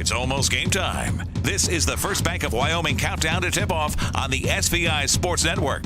It's almost game time. This is the First Bank of Wyoming countdown to tip-off on the SVI Sports Network.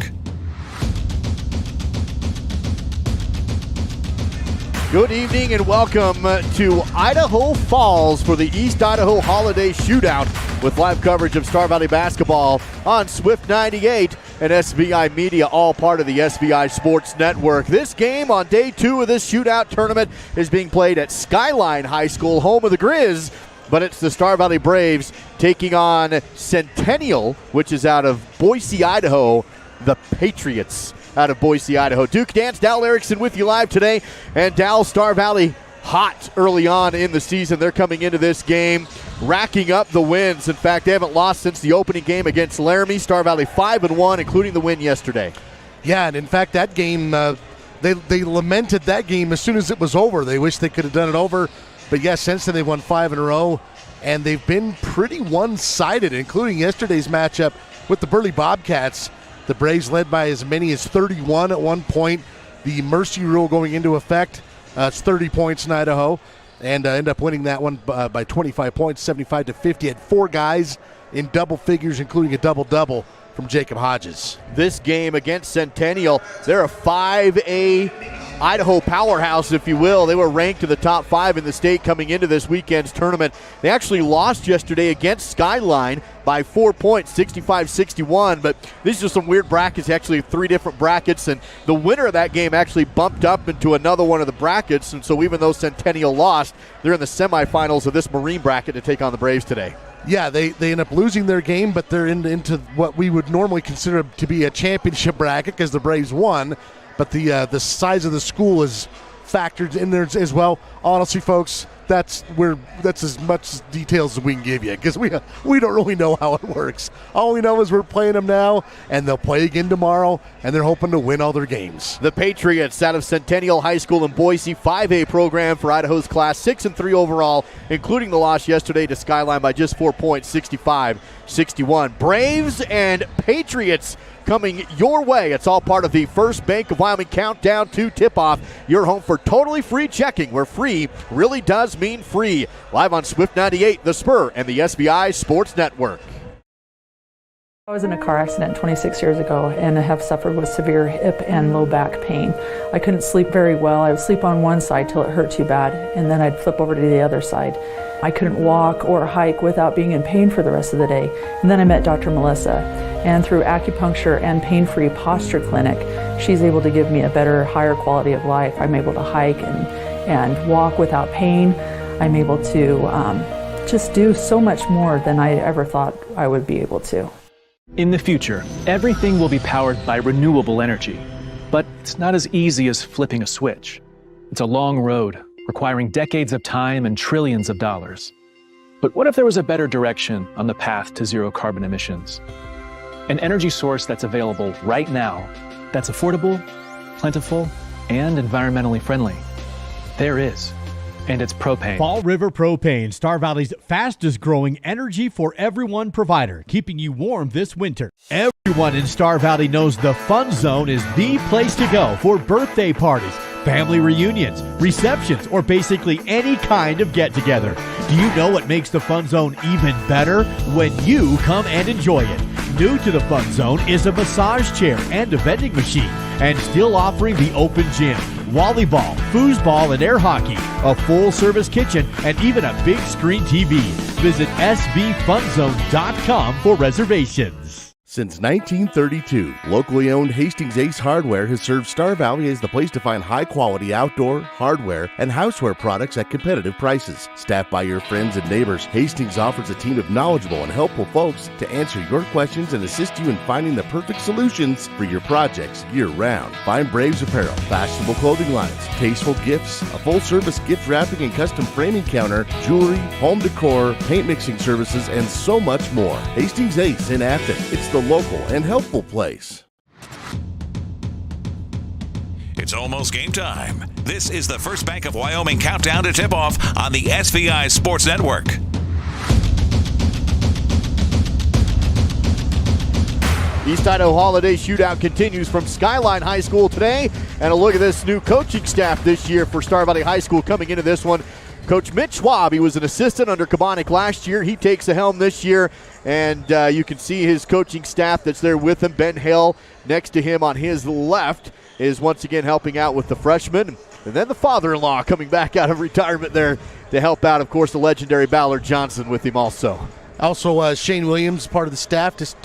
Good evening and welcome to Idaho Falls for the East Idaho Holiday Shootout with live coverage of Star Valley basketball on Swift 98 and SVI Media, all part of the SVI Sports Network. This game on day 2 of this shootout tournament is being played at Skyline High School, home of the Grizz, but it's the Star Valley Braves taking on Centennial, which is out of Boise, Idaho, the Patriots out of Boise, Idaho. Duke Dance, Dal Erickson with you live today. And Dal, Star Valley hot early on in the season. They're coming into this game racking up the wins. In fact, they haven't lost since the opening game against Laramie. Star Valley 5-1, including the win yesterday. Yeah, and in fact, that game, they lamented that game as soon as it was over. They wish they could have done it over. But yes, since then they won 5 in a row, and they've been pretty one-sided, including yesterday's matchup with the Burley Bobcats. The Braves led by as many as 31 at one point. The mercy rule going into effect. It's 30 points in Idaho, and end up winning that one by 25 points, 75-50. Had 4 guys in double figures, including a double-double from Jacob Hodges. This game against Centennial, they're a 5A Idaho powerhouse, if you will. They were ranked in the top 5 in the state coming into this weekend's tournament. They actually lost yesterday against Skyline by 4 points, 65-61, but these are some weird brackets, actually 3 different brackets, and the winner of that game actually bumped up into another one of the brackets, and so even though Centennial lost, they're in the semifinals of this Marine bracket to take on the Braves today. Yeah, they end up losing their game, but they're into what we would normally consider to be a championship bracket because the Braves won, but the size of the school is factored in there as well. Honestly, folks, that's as much details as we can give you because we don't really know how it works. All we know is we're playing them now, and they'll play again tomorrow, and they're hoping to win all their games. The Patriots out of Centennial High School in Boise, 5A program for Idaho's class, 6-3 overall, including the loss yesterday to Skyline by just 4 points, 65-61. Braves and Patriots coming your way. It's all part of the First Bank of Wyoming countdown to tip-off. Your home for totally free checking, where free really does mean free. Live on Swift 98, The Spur, and the SVI Sports Network. I was in a car accident 26 years ago and I have suffered with severe hip and low back pain. I couldn't sleep very well. I would sleep on one side till it hurt too bad, and then I'd flip over to the other side. I couldn't walk or hike without being in pain for the rest of the day. And then I met Dr. Melissa, and through acupuncture and pain-free posture clinic, she's able to give me a better, higher quality of life. I'm able to hike and walk without pain. I'm able to just do so much more than I ever thought I would be able to. In the future, everything will be powered by renewable energy, but it's not as easy as flipping a switch. It's a long road, requiring decades of time and trillions of dollars. But what if there was a better direction on the path to zero carbon emissions? An energy source that's available right now, that's affordable, plentiful, and environmentally friendly. There is. And it's propane. Fall River Propane, Star Valley's fastest growing energy for everyone provider, keeping you warm this winter. Everyone in Star Valley knows the Fun Zone is the place to go for birthday parties, family reunions, receptions, or basically any kind of get-together. Do you know what makes the Fun Zone even better? When you come and enjoy it. New to the Fun Zone is a massage chair and a vending machine, and still offering the open gym, volleyball, foosball, and air hockey, a full-service kitchen, and even a big screen TV. Visit svfunzone.com for reservations. Since 1932, locally owned Hastings Ace Hardware has served Star Valley as the place to find high-quality outdoor, hardware, and houseware products at competitive prices. Staffed by your friends and neighbors, Hastings offers a team of knowledgeable and helpful folks to answer your questions and assist you in finding the perfect solutions for your projects year-round. Find Braves apparel, fashionable clothing lines, tasteful gifts, a full-service gift wrapping and custom framing counter, jewelry, home decor, paint mixing services, and so much more. Hastings Ace in Afton. It's the local and helpful place. It's almost game time. This is the First Bank of Wyoming countdown to tip-off on the SVI Sports Network. East Idaho Holiday Shootout continues from Skyline High School today. And a look at this new coaching staff this year for Star Valley High School coming into this one. Coach Mitch Schwab, he was an assistant under Kabonic last year. He takes the helm this year, and you can see his coaching staff that's there with him. Ben Hill next to him on his left is once again helping out with the freshmen. And then the father-in-law coming back out of retirement there to help out, of course, the legendary Ballard Johnson with him also. Also, Shane Williams, part of the staff, just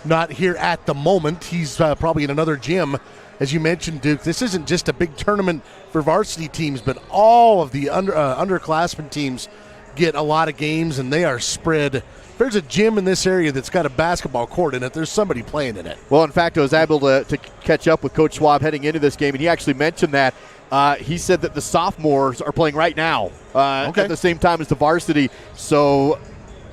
not here at the moment. He's probably in another gym. As you mentioned, Duke, this isn't just a big tournament for varsity teams, but all of the underclassmen teams get a lot of games, and they are spread. If there's a gym in this area that's got a basketball court in it, there's somebody playing in it. Well, in fact, I was able to catch up with Coach Schwab heading into this game, and he actually mentioned that. He said that the sophomores are playing right now at the same time as the varsity. So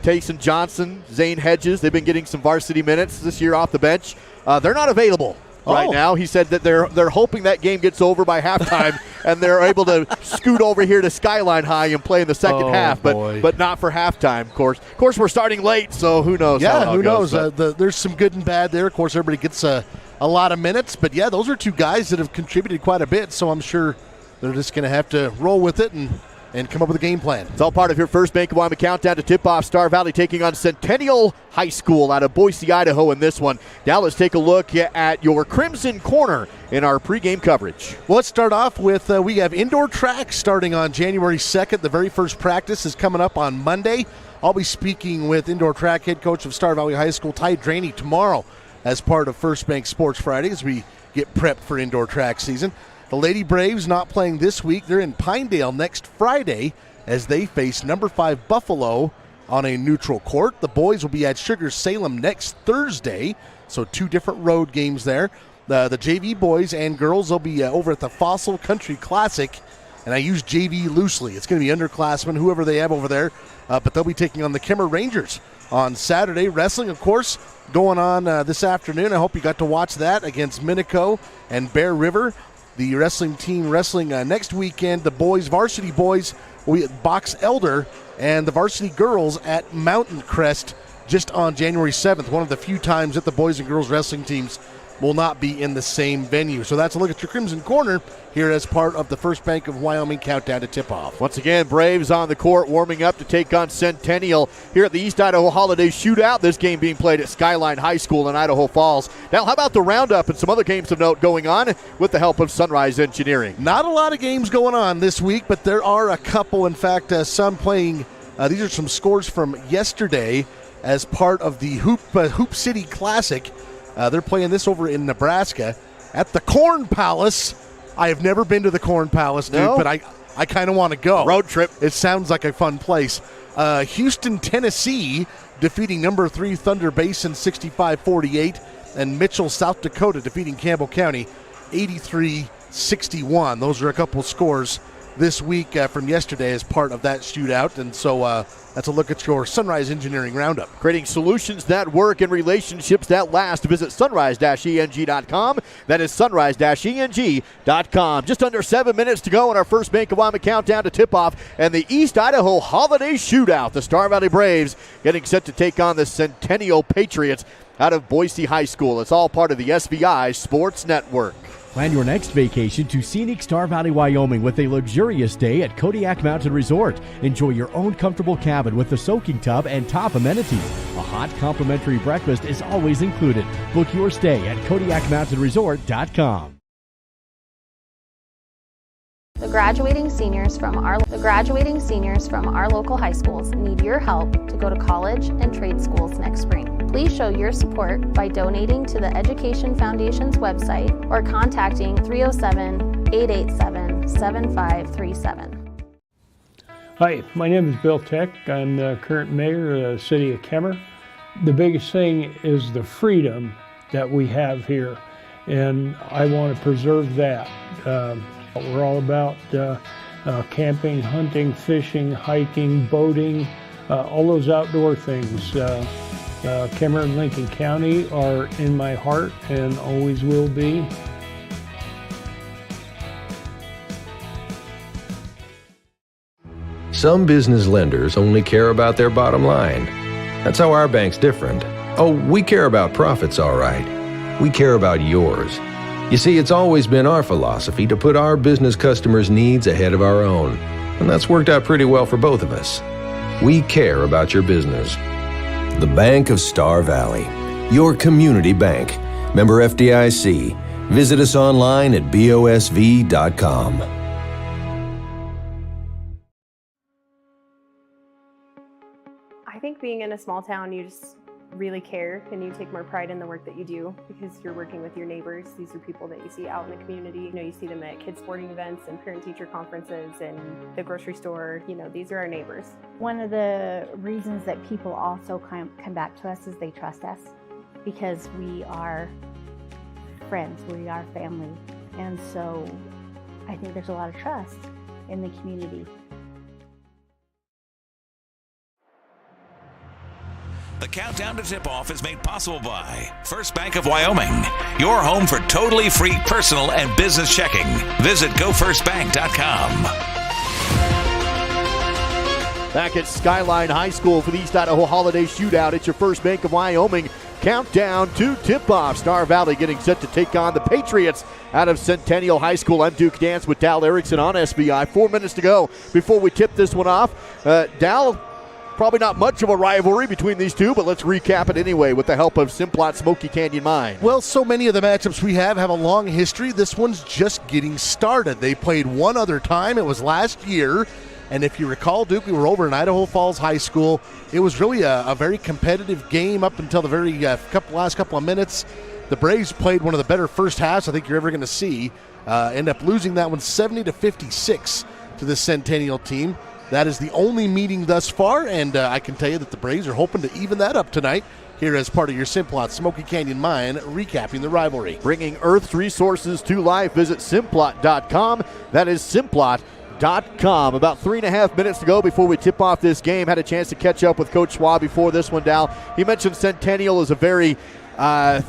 Tayson Johnson, Zane Hedges, they've been getting some varsity minutes this year off the bench. They're not available right now. He said that they're hoping that game gets over by halftime and they're able to scoot over here to Skyline High and play in the second half, but not for halftime, of course. Of course, we're starting late, so who knows? Yeah, who knows? There's some good and bad there. Of course, everybody gets a lot of minutes, but yeah, those are two guys that have contributed quite a bit, so I'm sure they're just going to have to roll with it and come up with a game plan. It's all part of your first Bank of Wyoming countdown to tip-off. Star Valley taking on Centennial High School out of Boise, Idaho in this one. Now let's take a look at your Crimson Corner in our pregame coverage. Well, let's start off with we have indoor track starting on January 2nd. The very first practice is coming up on Monday. I'll be speaking with indoor track head coach of Star Valley High School, Ty Draney, tomorrow as part of First Bank Sports Friday as we get prepped for indoor track season. The Lady Braves not playing this week. They're in Pinedale next Friday as they face number 5 Buffalo on a neutral court. The boys will be at Sugar Salem next Thursday, so 2 different road games there. The JV boys and girls will be over at the Fossil Country Classic, and I use JV loosely. It's going to be underclassmen, whoever they have over there, but they'll be taking on the Kimmer Rangers on Saturday. Wrestling, of course, going on this afternoon. I hope you got to watch that against Minico and Bear River. The wrestling team wrestling next weekend. The boys, varsity boys, will be at Box Elder, and the varsity girls at Mountain Crest just on January 7th. One of the few times that the boys and girls wrestling teams will not be in the same venue. So that's a look at your Crimson Corner here as part of the First Bank of Wyoming countdown to tip-off. Once again, Braves on the court warming up to take on Centennial here at the East Idaho Holiday Shootout. This game being played at Skyline High School in Idaho Falls. Now, how about the roundup and some other games of note going on with the help of Sunrise Engineering? Not a lot of games going on this week, but there are a couple. In fact, some playing. These are some scores from yesterday as part of the Hoop City Classic. They're playing this over in Nebraska at the Corn Palace. I have never been to the Corn Palace, dude, but I kind of want to go. Road trip. It sounds like a fun place. Houston, Tennessee, defeating number 3 Thunder Basin 65-48, and Mitchell, South Dakota, defeating Campbell County 83-61. Those are a couple scores this week from yesterday as part of that shootout, and so that's a look at your Sunrise Engineering Roundup. Creating solutions that work and relationships that last. Visit sunrise-eng.com. That is sunrise-eng.com. Just under 7 minutes to go in our first Bank of Wyoming countdown to tip-off and the East Idaho Holiday Shootout. The Star Valley Braves getting set to take on the Centennial Patriots out of Boise High School. It's all part of the SVI Sports Network. Plan your next vacation to scenic Star Valley, Wyoming with a luxurious stay at Kodiak Mountain Resort. Enjoy your own comfortable cabin with a soaking tub and top amenities. A hot complimentary breakfast is always included. Book your stay at KodiakMountainResort.com. The graduating seniors from our local high schools need your help to go to college and trade schools next spring. Please show your support by donating to the Education Foundation's website or contacting 307-887-7537. Hi, my name is Bill Tech. I'm the current mayor of the city of Kemmer. The biggest thing is the freedom that we have here, and I want to preserve that. We're all about camping, hunting, fishing, hiking, boating, all those outdoor things. Kemmer and Lincoln County are in my heart and always will be. Some business lenders only care about their bottom line. That's how our bank's different. Oh, we care about profits, all right. We care about yours. You see, it's always been our philosophy to put our business customers' needs ahead of our own. and that's worked out pretty well for both of us. We care about your business. The Bank of Star Valley, your community bank. Member FDIC. Visit us online at bosv.com. I think being in a small town, you just really care and you take more pride in the work that you do because you're working with your neighbors. These are people that you see out in the community. You know, you see them at kids sporting events and parent-teacher conferences and the grocery store. You know, these are our neighbors. One of the reasons that people also come back to us is they trust us because we are friends, we are family. And so I think there's a lot of trust in the community. The countdown to tip-off is made possible by First Bank of Wyoming, your home for totally free personal and business checking. Visit gofirstbank.com. Back at Skyline High School for the East Idaho Holiday Shootout. It's your First Bank of Wyoming countdown to tip-off. Star Valley getting set to take on the Patriots out of Centennial High School. I'm Duke Dance with Dal Erickson on SBI. 4 minutes to go before we tip this one off. Dal, probably not much of a rivalry between these two, but let's recap it anyway with the help of Simplot Smoky Canyon Mine. Well, so many of the matchups we have a long history. This one's just getting started. They played one other time. It was last year. And if you recall, Duke, we were over in Idaho Falls High School. It was really a very competitive game up until the very last couple of minutes. The Braves played one of the better first halves I think you're ever going to see. End up losing that one 70-56 to the Centennial team. That is the only meeting thus far, and I can tell you that the Braves are hoping to even that up tonight here as part of your Simplot Smoky Canyon Mine, recapping the rivalry. Bringing Earth's resources to life. Visit Simplot.com. That is Simplot.com. About 3.5 minutes to go before we tip off this game. Had a chance to catch up with Coach Schwab before this one, Dal. He mentioned Centennial is a very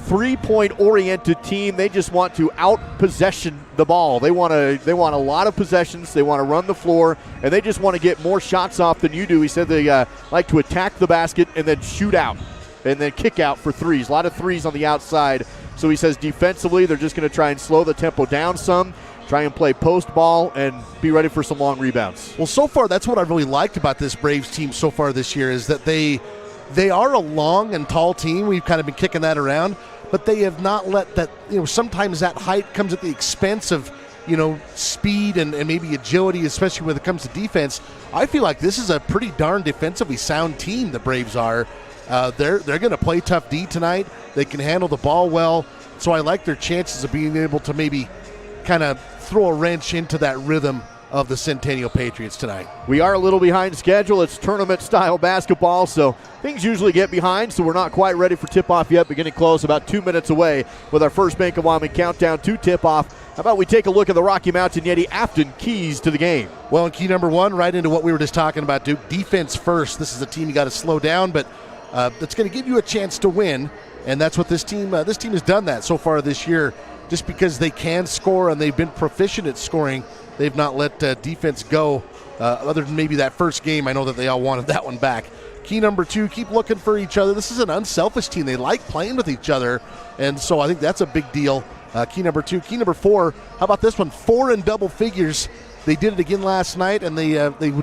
three-point oriented team. They just want to out-possession the ball. They want a lot of possessions. They want to run the floor, and they just want to get more shots off than you do. He said they like to attack the basket and then shoot out and then kick out for threes. A lot of threes on the outside. So he says defensively they're just going to try and slow the tempo down some, try and play post ball, and be ready for some long rebounds. Well, so far that's what I've really liked about this Braves team so far this year is that they are a long and tall team. We've kind of been kicking that around, but they have not let that, sometimes that height comes at the expense of, speed and maybe agility, especially when it comes to defense. I feel like this is a pretty darn defensively sound team, the Braves are. They're going to play tough D tonight. They can handle the ball well, so I like their chances of being able to maybe kind of throw a wrench into that rhythm of the Centennial Patriots tonight. We are a little behind schedule. It's tournament-style basketball, so things usually get behind, so we're not quite ready for tip-off yet. Beginning close, about 2 minutes away with our First Bank of Wyoming countdown to tip-off. How about we take a look at the Rocky Mountain Yeti Afton keys to the game? Well, in key number one, right into what we were just talking about, Duke. Defense first. This is a team you got to slow down, but that's going to give you a chance to win, and that's what this team has done that so far this year. Just because they can score and they've been proficient at scoring, they've not let defense go. Other than maybe that first game, I know that they all wanted that one back. Key number two, keep looking for each other. This is an unselfish team. They like playing with each other, and so I think that's a big deal. Key number two. Key number four, how about this one? 4 in double figures. They did it again last night, and they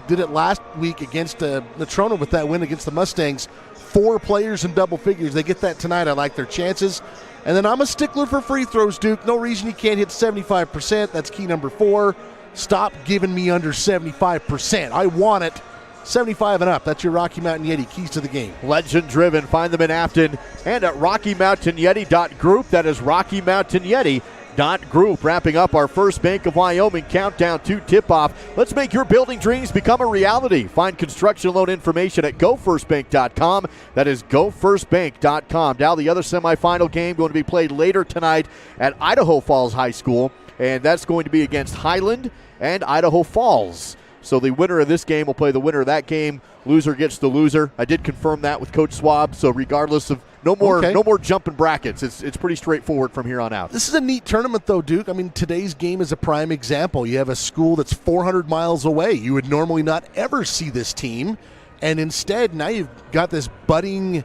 did it last week against Natrona with that win against the Mustangs. 4 players in double figures. They get that tonight. I like their chances. And then I'm a stickler for free throws, Duke. No reason you can't hit 75%. That's key number 4. Stop giving me under 75%. I want it 75 and up. That's your Rocky Mountain Yeti keys to the game. Legend driven. Find them in Afton and at RockyMountainYeti.group. That is RockyMountainYeti.group. Wrapping up our First Bank of Wyoming countdown to tip-off. Let's make your building dreams become a reality. Find construction loan information at gofirstbank.com. That is gofirstbank.com. Now the other semifinal game going to be played later tonight at Idaho Falls High School, and that's going to be against Highland and Idaho Falls. So the winner of this game will play the winner of that game. Loser gets the loser. I did confirm that with Coach Schwab, so regardless of no more jumping brackets. It's pretty straightforward from here on out. This is a neat tournament, though, Duke. I mean, today's game is a prime example. You have a school that's 400 miles away. You would normally not ever see this team, and instead now you've got this budding,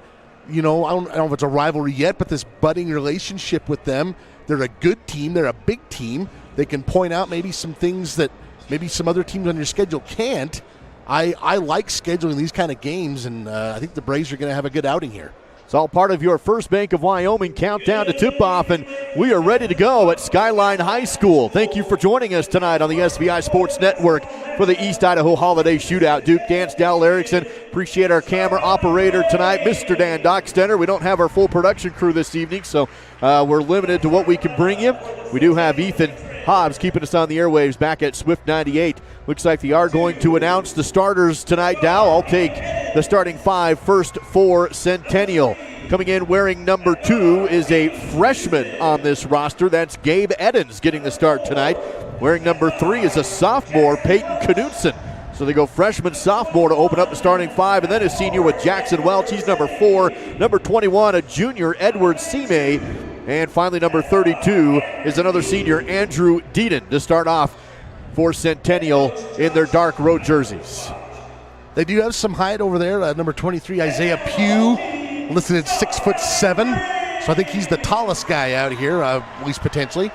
I don't know if it's a rivalry yet, but this budding relationship with them. They're a good team. They're a big team. They can point out maybe some things that maybe some other teams on your schedule can't. I like scheduling these kind of games, and I think the Braves are going to have a good outing here. It's all part of your First Bank of Wyoming countdown to tip-off, and we are ready to go at Skyline High School. Thank you for joining us tonight on the SBI Sports Network for the East Idaho Holiday Shootout. Duke Dance, Dal Erickson. Appreciate our camera operator tonight, Mr. Dan Dockstetter. We don't have our full production crew this evening, so we're limited to what we can bring you. We do have Ethan Hobbs keeping us on the airwaves back at Swift 98. Looks like they are going to announce the starters tonight, Dow. I'll take the starting 5 first for Centennial. Coming in wearing number 2 is a freshman on this roster. That's Gabe Eddins getting the start tonight. Wearing number 3 is a sophomore, Peyton Knudsen. So they go freshman, sophomore to open up the starting 5, and then a senior with Jackson Welch. He's number 4. Number 21, a junior, Edward Seamay. And finally, number 32 is another senior, Andrew Deaton, to start off for Centennial in their dark road jerseys. They do have some height over there. Number 23, Isaiah Pugh, listed at 6'7". So I think he's the tallest guy out here, at least potentially.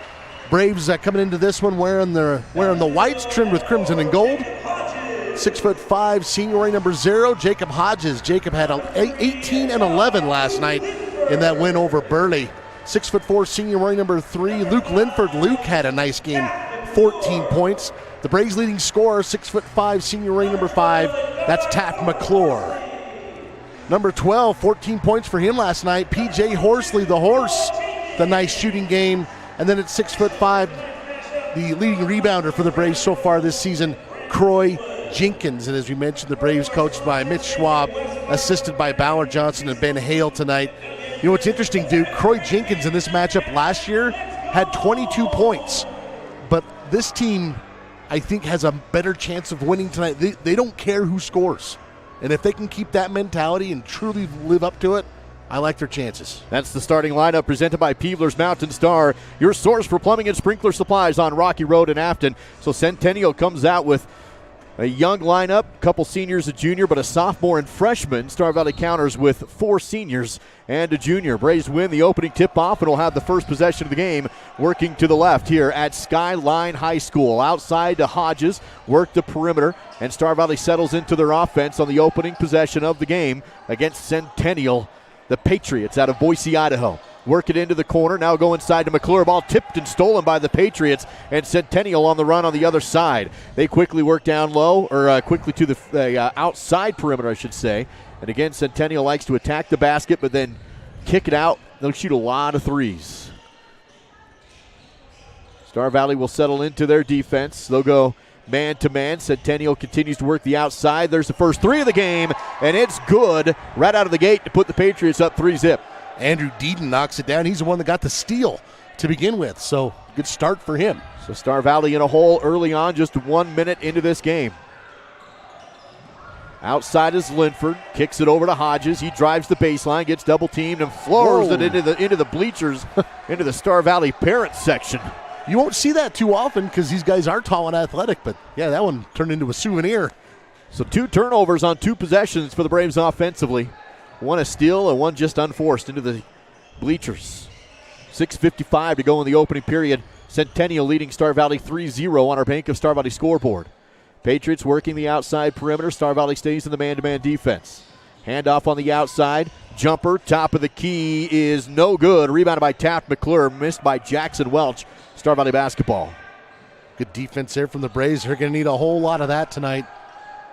Braves coming into this one wearing the whites trimmed with crimson and gold. 6'5", senior wearing number 0, Jacob Hodges. Jacob had 18 and 11 last night in that win over Burley. 6'4", senior wearing number 3, Luke Linford. Luke had a nice game, 14 points. The Braves' leading scorer, 6'5", senior wearing number 5, that's Taft McClure. Number 12, 14 points for him last night, PJ Horsley, the horse. The nice shooting game. And then at 6'5", the leading rebounder for the Braves so far this season, Croy Jenkins. And as we mentioned, the Braves coached by Mitch Schwab, assisted by Ballard Johnson and Ben Hale tonight. You know what's interesting, Duke? Croy Jenkins in this matchup last year had 22 points. But this team, I think, has a better chance of winning tonight. They don't care who scores. And if they can keep that mentality and truly live up to it, I like their chances. That's the starting lineup presented by Peebler's Mountain Star, your source for plumbing and sprinkler supplies on Rocky Road in Afton. So Centennial comes out with a young lineup, a couple seniors, a junior, but a sophomore and freshman. Star Valley counters with 4 seniors and a junior. Braves win the opening tip-off and will have the first possession of the game working to the left here at Skyline High School. Outside to Hodges, work the perimeter, and Star Valley settles into their offense on the opening possession of the game against Centennial, the Patriots out of Boise, Idaho. Work it into the corner, now go inside to McClure. Ball tipped and stolen by the Patriots, and Centennial on the run on the other side. They quickly work down low, or quickly to the outside perimeter, I should say. And again, Centennial likes to attack the basket, but then kick it out. They'll shoot a lot of threes. Star Valley will settle into their defense. They'll go man-to-man. Centennial continues to work the outside. There's the first 3 of the game, and it's good right out of the gate to put the Patriots up 3-zip. Andrew Deaton knocks it down. He's the one that got the steal to begin with, so good start for him. So Star Valley in a hole early on, just 1 minute into this game. Outside is Linford, kicks it over to Hodges. He drives the baseline, gets double teamed, and floors it into the bleachers, into the Star Valley parent section. You won't see that too often because these guys are tall and athletic, but yeah, that one turned into a souvenir. So 2 turnovers on 2 possessions for the Braves offensively. 1 a steal and 1 just unforced into the bleachers. 6:55 to go in the opening period. Centennial leading Star Valley 3-0 on our Bank of Star Valley scoreboard. Patriots working the outside perimeter. Star Valley stays in the man-to-man defense. Handoff on the outside. Jumper, top of the key is no good. Rebounded by Taft McClure, missed by Jackson Welch. Star Valley basketball. Good defense there from the Braves. They're going to need a whole lot of that tonight.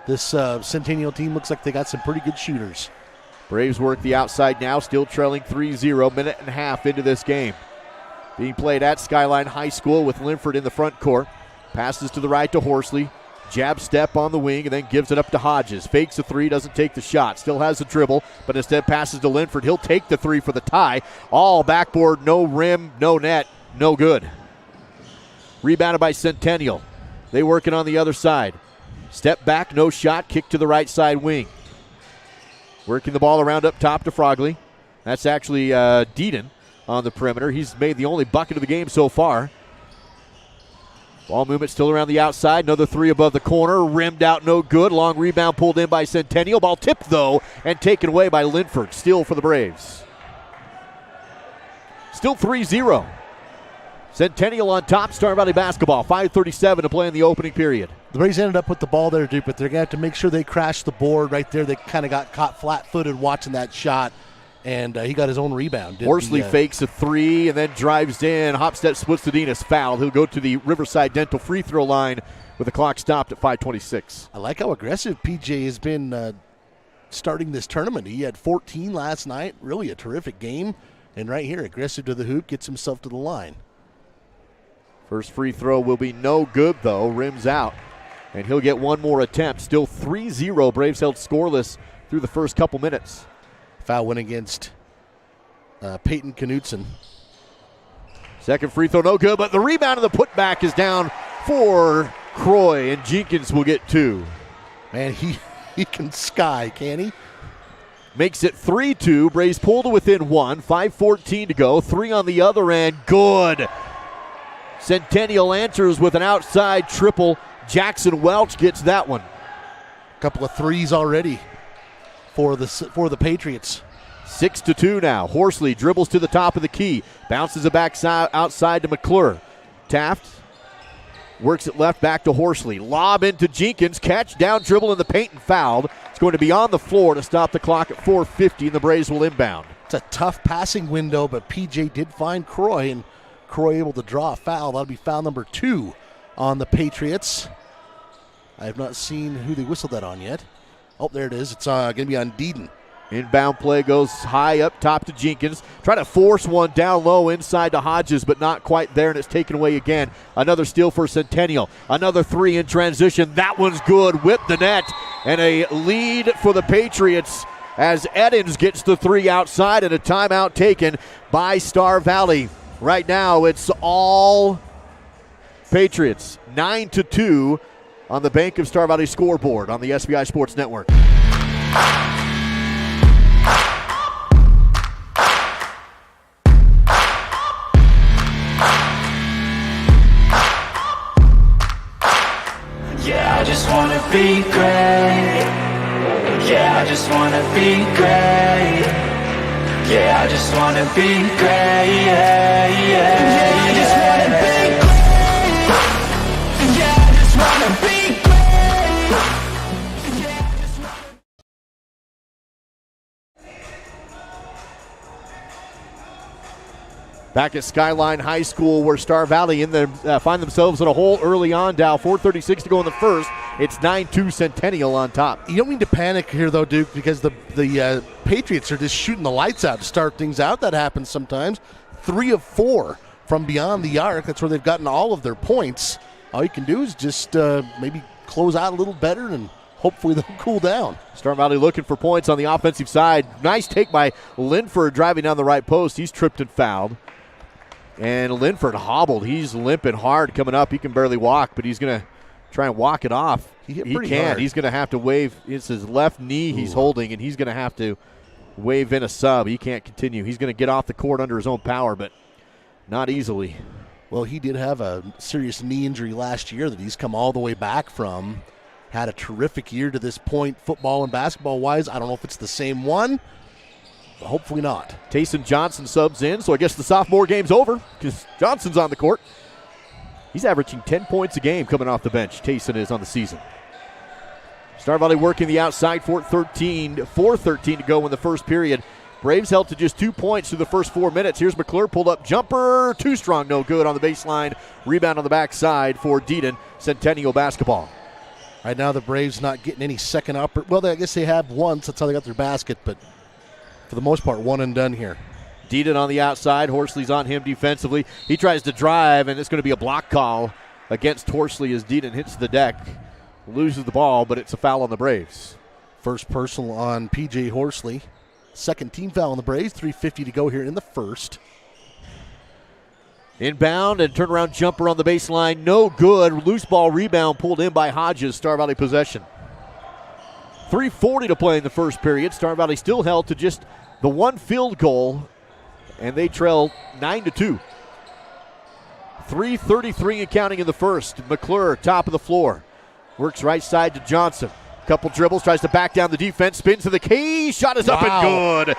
This Centennial team looks like they got some pretty good shooters. Braves work the outside now, still trailing 3-0, minute and a half into this game. Being played at Skyline High School with Linford in the front court. Passes to the right to Horsley. Jab step on the wing and then gives it up to Hodges. Fakes a 3, doesn't take the shot. Still has the dribble, but instead passes to Linford. He'll take the 3 for the tie. All backboard, no rim, no net, no good. Rebounded by Centennial. They work it on the other side. Step back, no shot, kick to the right side wing. Working the ball around up top to Frogley. That's actually Deaton on the perimeter. He's made the only bucket of the game so far. Ball movement still around the outside. Another 3 above the corner. Rimmed out, no good. Long rebound pulled in by Centennial. Ball tipped, though, and taken away by Linford. Still for the Braves. Still 3-0. Centennial on top, Star Valley basketball. 5:37 to play in the opening period. The Braves ended up with the ball there, Duke, but they're going to have to make sure they crash the board right there. They kind of got caught flat-footed watching that shot, and he got his own rebound. Horsley fakes a three and then drives in. Hopstep splits the Dinas, fouled. He'll go to the Riverside Dental free throw line with the clock stopped at 5:26. I like how aggressive PJ has been starting this tournament. He had 14 last night. Really a terrific game. And right here, aggressive to the hoop, gets himself to the line. First free throw will be no good, though. Rims out. And he'll get one more attempt. Still 3-0. Braves held scoreless through the first couple minutes. Foul went against Peyton Knutson. Second free throw, no good, but the rebound and the putback is down for Croy, and Jenkins will get two. Man, he can sky, can he? Makes it 3-2. Braves pull to within one. 5:14 to go. Three on the other end. Good. Centennial answers with an outside triple. Jackson Welch gets that one. A couple of threes already for the Patriots. 6-2 now. Horsley dribbles to the top of the key. Bounces it back outside to McClure. Taft works it left back to Horsley. Lob into Jenkins. Catch, down, dribble in the paint and fouled. It's going to be on the floor to stop the clock at 4:50, and the Braves will inbound. It's a tough passing window, but PJ did find Croy, and Croy able to draw a foul. That'll be foul number 2 on the Patriots. I have not seen who they whistled that on yet. Oh, there it is. It's going to be on Deedon. Inbound play goes high up top to Jenkins. Try to force one down low inside to Hodges, but not quite there, and it's taken away again. Another steal for Centennial. Another three in transition. That one's good. Whip the net, and a lead for the Patriots as Eddins gets the three outside, and a timeout taken by Star Valley. Right now, it's all Patriots. 9-2 on the Bank of Star Valley scoreboard on the SBI Sports Network. Yeah, I just wanna be great. Yeah, I just wanna be great. Yeah, I just wanna be great. Yeah, yeah, I just wanna be great. Yeah, I just wanna be great. Yeah, I just wanna... Back at Skyline High School, where Star Valley find themselves in a hole early on. Dow 4:36 to go in the first. It's 9-2 Centennial on top. You don't need to panic here, though, Duke, because the Patriots are just shooting the lights out to start things out. That happens sometimes. 3 of 4 from beyond the arc. That's where they've gotten all of their points. All you can do is just maybe close out a little better, and hopefully they'll cool down. Star Valley looking for points on the offensive side. Nice take by Linford driving down the right post. He's tripped and fouled. And Linford hobbled. He's limping hard coming up. He can barely walk, but he's going to try and walk it off. He can't. Hard. He's going to have to wave. It's his left knee he's holding, and he's going to have to wave in a sub. He can't continue. He's going to get off the court under his own power, but not easily. Well, he did have a serious knee injury last year that he's come all the way back from. Had a terrific year to this point, football and basketball-wise. I don't know if it's the same one. Hopefully not. Tayson Johnson subs in, so I guess the sophomore game's over because Johnson's on the court. He's averaging 10 points a game coming off the bench. Tayson is on the season. Star Valley working the outside for 4:13 to go in the first period. Braves held to just 2 points through the first 4 minutes. Here's McClure, pulled up jumper, too strong, no good on the baseline. Rebound on the backside for Deedon. Centennial basketball. Right now the Braves not getting any second well, I guess they have once. That's how they got their basket, but for the most part, one and done here. Deedon on the outside. Horsley's on him defensively. He tries to drive, and it's going to be a block call against Horsley as Deedon hits the deck. Loses the ball, but it's a foul on the Braves. First personal on P.J. Horsley. Second team foul on the Braves. 3:50 to go here in the first. Inbound and turnaround jumper on the baseline. No good. Loose ball rebound pulled in by Hodges. Star Valley possession. 3:40 to play in the first period. Star Valley still held to just the one field goal, and they trail 9-2. 3:33 and counting in the first. McClure, top of the floor. Works right side to Johnson. Couple dribbles, tries to back down the defense, spins to the key. Shot is up and good.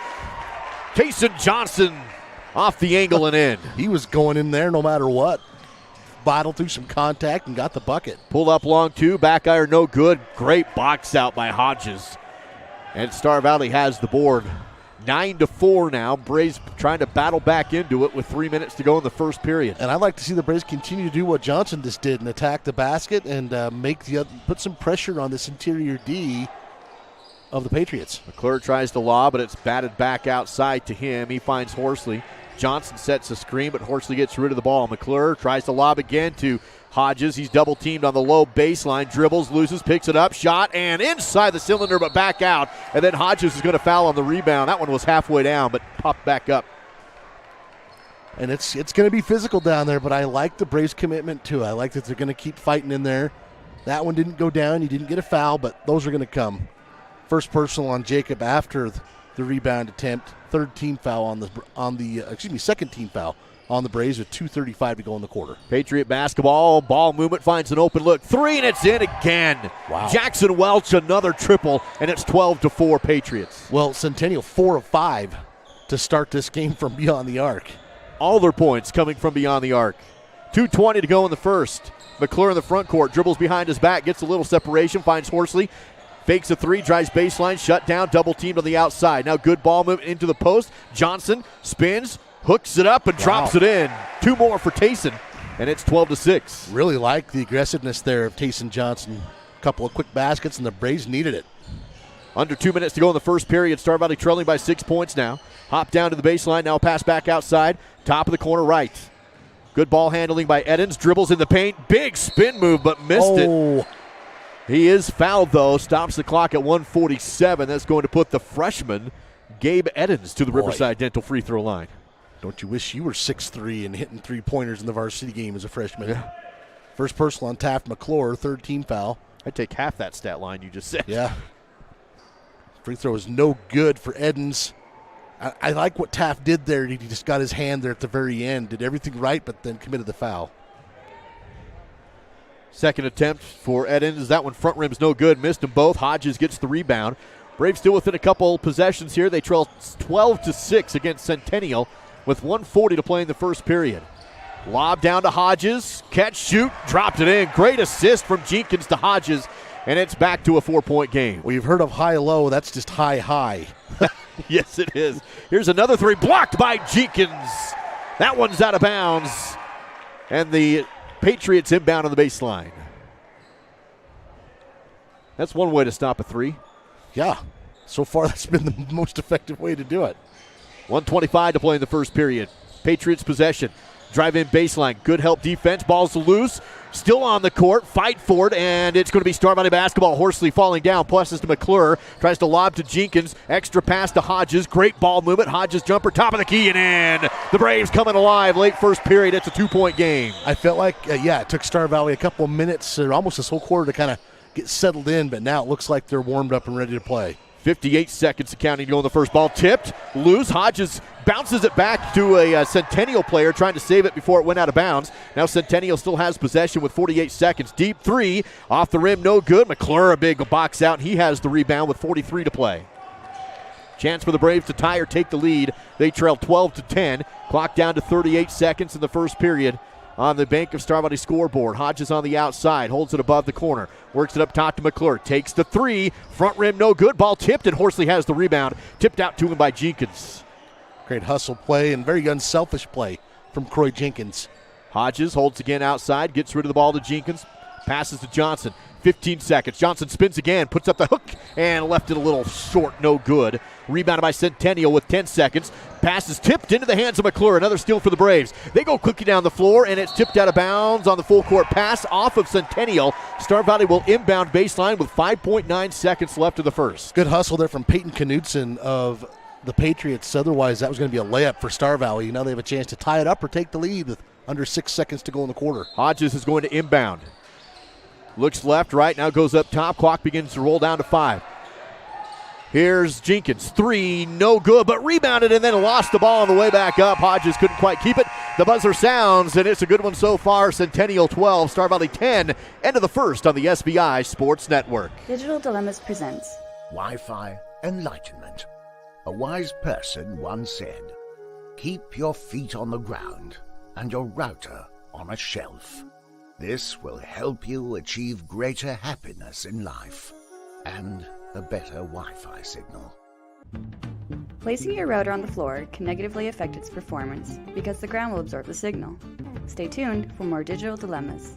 Tayson Johnson Off the angle and in. He was going in there no matter what. Battled through some contact and got the bucket. Pulled up long two, back iron no good. Great box out by Hodges. And Star Valley has the board. 9-4 now. Braves trying to battle back into it with 3 minutes to go in the first period. And I'd like to see the Braves continue to do what Johnson just did and attack the basket and put some pressure on this interior D of the Patriots. McClure tries to lob, but it's batted back outside to him. He finds Horsley. Johnson sets a screen, but Horsley gets rid of the ball. McClure tries to lob again to Hodges. He's double teamed on the low baseline, dribbles, loses, picks it up, shot, and inside the cylinder, but back out. And then Hodges is going to foul on the rebound. That one was halfway down, but popped back up. And it's going to be physical down there, but I like the Braves' commitment too. I like that they're going to keep fighting in there. That one didn't go down. You didn't get a foul, but those are going to come. First personal on Jacob after the rebound attempt. Second team foul on the Braves with 2:35 to go in the quarter. Patriot basketball, ball movement, finds an open look. Three, and it's in again. Wow. Jackson Welch, another triple, and it's 12-4 Patriots. Well, Centennial 4 of 5 to start this game from beyond the arc. All their points coming from beyond the arc. 2:20 to go in the first. McClure in the front court, dribbles behind his back, gets a little separation, finds Horsley. Fakes a three, drives baseline, shut down, double teamed on the outside. Now good ball movement into the post. Johnson spins, hooks it up, and drops it in. Two more for Tayson, and it's 12-6. Really like the aggressiveness there of Tayson Johnson. A couple of quick baskets, and the Braves needed it. Under 2 minutes to go in the first period. Star Valley trailing by 6 points now. Hop down to the baseline, now pass back outside. Top of the corner right. Good ball handling by Edens. Dribbles in the paint. Big spin move, but missed it. He is fouled, though. Stops the clock at 1:47. That's going to put the freshman, Gabe Edens, to the Riverside Dental free throw line. Don't you wish you were 6'3" and hitting three-pointers in the varsity game as a freshman? Yeah. First personal on Taft McClure, third team foul. I'd take half that stat line you just said. Yeah. Free throw is no good for Edens. I like what Taft did there. He just got his hand there at the very end. Did everything right, but then committed the foul. Second attempt for Edens. That one front rim's no good. Missed them both. Hodges gets the rebound. Braves still within a couple possessions here. They trail 12-6 against Centennial with 1:40 to play in the first period. Lob down to Hodges. Catch, shoot, dropped it in. Great assist from Jenkins to Hodges, and it's back to a 4-point game. Well, you've heard of high-low. That's just high-high. Yes, it is. Here's another three blocked by Jenkins. That one's out of bounds, and the Patriots inbound on the baseline. That's one way to stop a three. Yeah. So far, that's been the most effective way to do it. 1:25 to play in the first period. Patriots possession. Drive in baseline. Good help defense. Ball's loose. Still on the court. Fight for it, and it's going to be Star Valley basketball. Horsley falling down. Passes to McClure. Tries to lob to Jenkins. Extra pass to Hodges. Great ball movement. Hodges jumper. Top of the key and in. The Braves coming alive late first period. It's a 2-point game. I felt like, it took Star Valley a couple of minutes or almost this whole quarter to kind of get settled in, but now it looks like they're warmed up and ready to play. 58 seconds to counting to go in the first. Ball tipped, loose. Hodges bounces it back to a Centennial player trying to save it before it went out of bounds. Now Centennial still has possession with 48 seconds. Deep three, off the rim, no good. McClure, a big box out, and he has the rebound with 43 to play. Chance for the Braves to tie or take the lead. They trail 12-10. Clock down to 38 seconds in the first period. On the Bank of Star Valley scoreboard, Hodges on the outside, holds it above the corner, works it up top to McClure, takes the three, front rim no good, ball tipped, and Horsley has the rebound, tipped out to him by Jenkins. Great hustle play and very unselfish play from Croy Jenkins. Hodges holds again outside, gets rid of the ball to Jenkins, passes to Johnson. 15 seconds. Johnson spins again, puts up the hook, and left it a little short, no good. Rebounded by Centennial with 10 seconds. Pass is tipped into the hands of McClure. Another steal for the Braves. They go quickly down the floor, and it's tipped out of bounds on the full court pass off of Centennial. Star Valley will inbound baseline with 5.9 seconds left of the first. Good hustle there from Peyton Knudsen of the Patriots. Otherwise, that was going to be a layup for Star Valley. Now they have a chance to tie it up or take the lead with under 6 seconds to go in the quarter. Hodges is going to inbound. Looks left, right, now goes up top. Clock begins to roll down to 5. Here's Jenkins. Three, no good, but rebounded and then lost the ball on the way back up. Hodges couldn't quite keep it. The buzzer sounds, and it's a good one so far. Centennial 12, Star Valley 10. End of the first on the SBI Sports Network. Digital Dilemmas presents Wi-Fi Enlightenment. A wise person once said, Keep your feet on the ground and your router on a shelf. This will help you achieve greater happiness in life and a better Wi-Fi signal. Placing your router on the floor can negatively affect its performance because the ground will absorb the signal. Stay tuned for more digital dilemmas.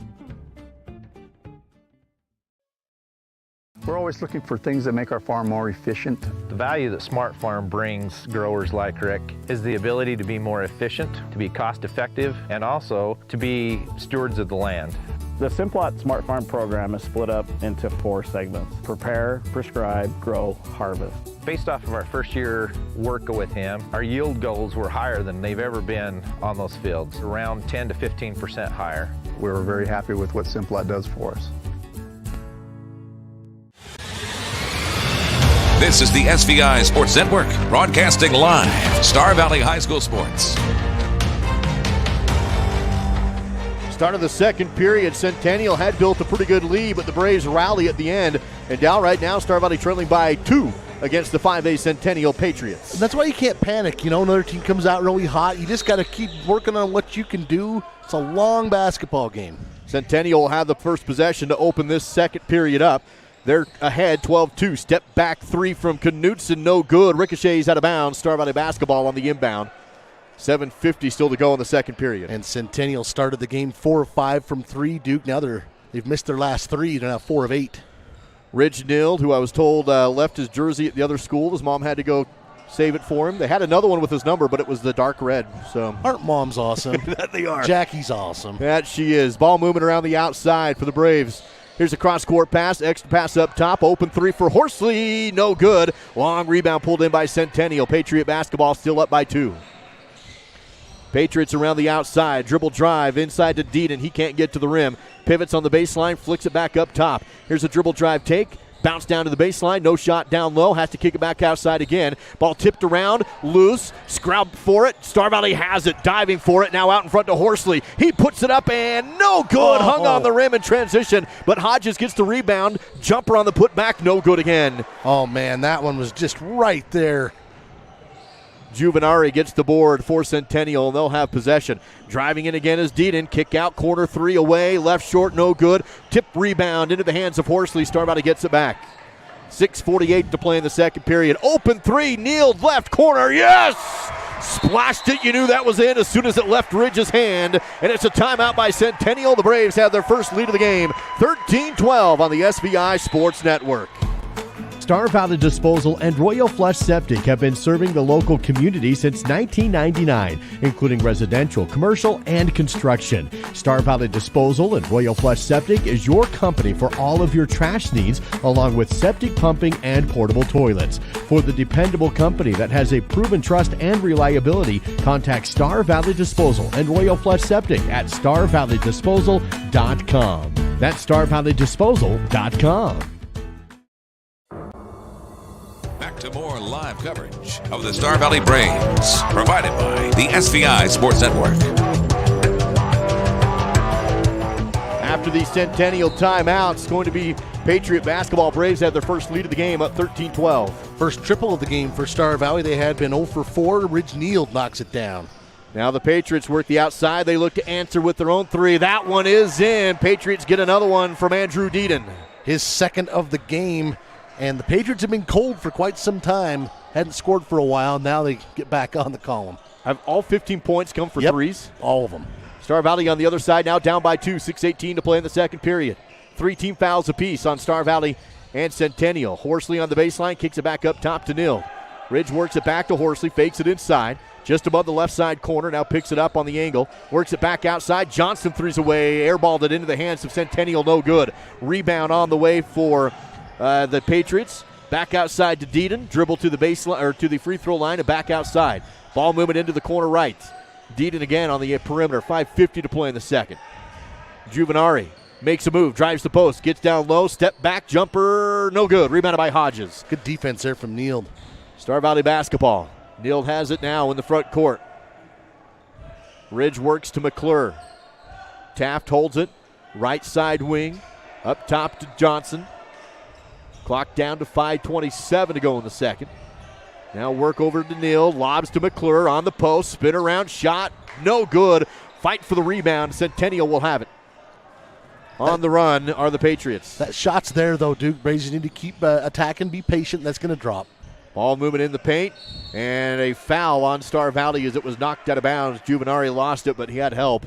We're always looking for things that make our farm more efficient. The value that Smart Farm brings growers like Rick is the ability to be more efficient, to be cost effective, and also to be stewards of the land. The Simplot Smart Farm program is split up into 4 segments: prepare, prescribe, grow, harvest. Based off of our first year work with him, our yield goals were higher than they've ever been on those fields, around 10 to 15% higher. We were very happy with what Simplot does for us. This is the SVI Sports Network, broadcasting live, Star Valley High School Sports. Start of the second period, Centennial had built a pretty good lead, but the Braves rally at the end. And down right now, Star Valley trailing by 2 against the 5A Centennial Patriots. And that's why you can't panic. You know, another team comes out really hot. You just got to keep working on what you can do. It's a long basketball game. Centennial will have the first possession to open this second period up. They're ahead 12-2. Step back 3 from Knutson, no good. Ricochets out of bounds. Star Valley basketball on the inbound. 7:50 still to go in the second period. And Centennial started the game 4 of 5 from 3. Duke, now they've missed their last 3. They're now 4 of 8. Ridge Nild, who I was told left his jersey at the other school. His mom had to go save it for him. They had another one with his number, but it was the dark red. So aren't moms awesome? That they are. Jackie's awesome. That she is. Ball movement around the outside for the Braves. Here's a cross-court pass, extra pass up top, open 3 for Horsley, no good. Long rebound pulled in by Centennial. Patriot basketball still up by 2. Patriots around the outside, dribble drive inside to Deaton. He can't get to the rim. Pivots on the baseline, flicks it back up top. Here's a dribble drive take. Bounce down to the baseline, no shot down low, has to kick it back outside again. Ball tipped around, loose, scrub for it. Star Valley has it, diving for it, now out in front to Horsley. He puts it up and no good, hung on the rim in transition, but Hodges gets the rebound. Jumper on the putback, no good again. Oh man, that one was just right there. Juvenari gets the board for Centennial, and they'll have possession. Driving in again is Deaton. Kick out, corner 3 away. Left short, no good. Tip rebound into the hands of Horsley. Star Valley gets it back. 6:48 to play in the second period. Open 3, Nield left corner, yes! Splashed it, you knew that was in as soon as it left Ridge's hand. And it's a timeout by Centennial. The Braves have their first lead of the game. 13-12 on the SVI Sports Network. Star Valley Disposal and Royal Flush Septic have been serving the local community since 1999, including residential, commercial, and construction. Star Valley Disposal and Royal Flush Septic is your company for all of your trash needs, along with septic pumping and portable toilets. For the dependable company that has a proven trust and reliability, contact Star Valley Disposal and Royal Flush Septic at starvalleydisposal.com. That's starvalleydisposal.com. Back to more live coverage of the Star Valley Braves, provided by the SVI Sports Network. After the Centennial timeout, it's going to be Patriot basketball. Braves have their first lead of the game, up 13-12. First triple of the game for Star Valley. They had been 0 for 4. Ridge Nield knocks it down. Now the Patriots work the outside. They look to answer with their own 3. That one is in. Patriots get another one from Andrew Deaton. His second of the game. And the Patriots have been cold for quite some time. Hadn't scored for a while. Now they get back on the column. Have all 15 points come for threes? All of them. Star Valley on the other side now down by 2. 6:18 to play in the second period. 3 team fouls apiece on Star Valley and Centennial. Horsley on the baseline, kicks it back up top to Nild. Ridge works it back to Horsley, fakes it inside. Just above the left side corner, now picks it up on the angle. Works it back outside. Johnson threes away, airballed it into the hands of Centennial, no good. Rebound on the way for the Patriots. Back outside to Deaton. Dribble to the baseline or to the free throw line and back outside. Ball movement into the corner right. Deaton again on the perimeter. 5:50 to play in the second. Juvenari makes a move, drives the post, gets down low, step back, jumper, no good. Rebounded by Hodges. Good defense there from Nield. Star Valley basketball. Nield has it now in the front court. Ridge works to McClure. Taft holds it. Right side wing. Up top to Johnson. Clock down to 5:27 to go in the second. Now work over to Neal, lobs to McClure on the post, spin around shot, no good. Fight for the rebound. Centennial will have it. On the run are the Patriots. That shot's there, though, Duke. Braves, you need to keep attacking, be patient. That's going to drop. Ball moving in the paint, and a foul on Star Valley as it was knocked out of bounds. Juvenari lost it, but he had help.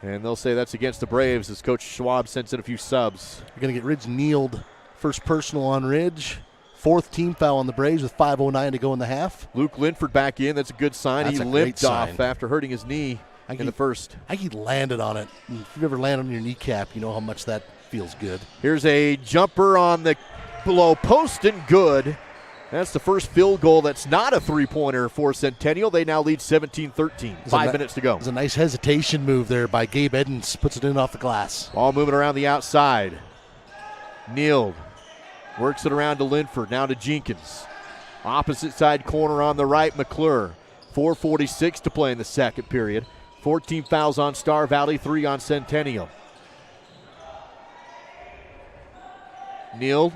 And they'll say that's against the Braves as Coach Schwab sends in a few subs. You're going to get Ridge kneeled. First personal on Ridge. Fourth team foul on the Braves with 5:09 to go in the half. Luke Linford back in. That's a good sign. That's he a limped great off sign. after hurting his knee in the first. I think he landed on it. If you've ever landed on your kneecap, you know how much that feels good. Here's a jumper on the below post and good. That's the first field goal that's not a three-pointer for Centennial. They now lead 17-13. 5 minutes to go. There's a nice hesitation move there by Gabe Edens. Puts it in off the glass. Ball moving around the outside. Neal works it around to Linford. Now to Jenkins. Opposite side corner on the right, McClure. 4:46 to play in the second period. 14 fouls on Star Valley, 3 on Centennial. Neal,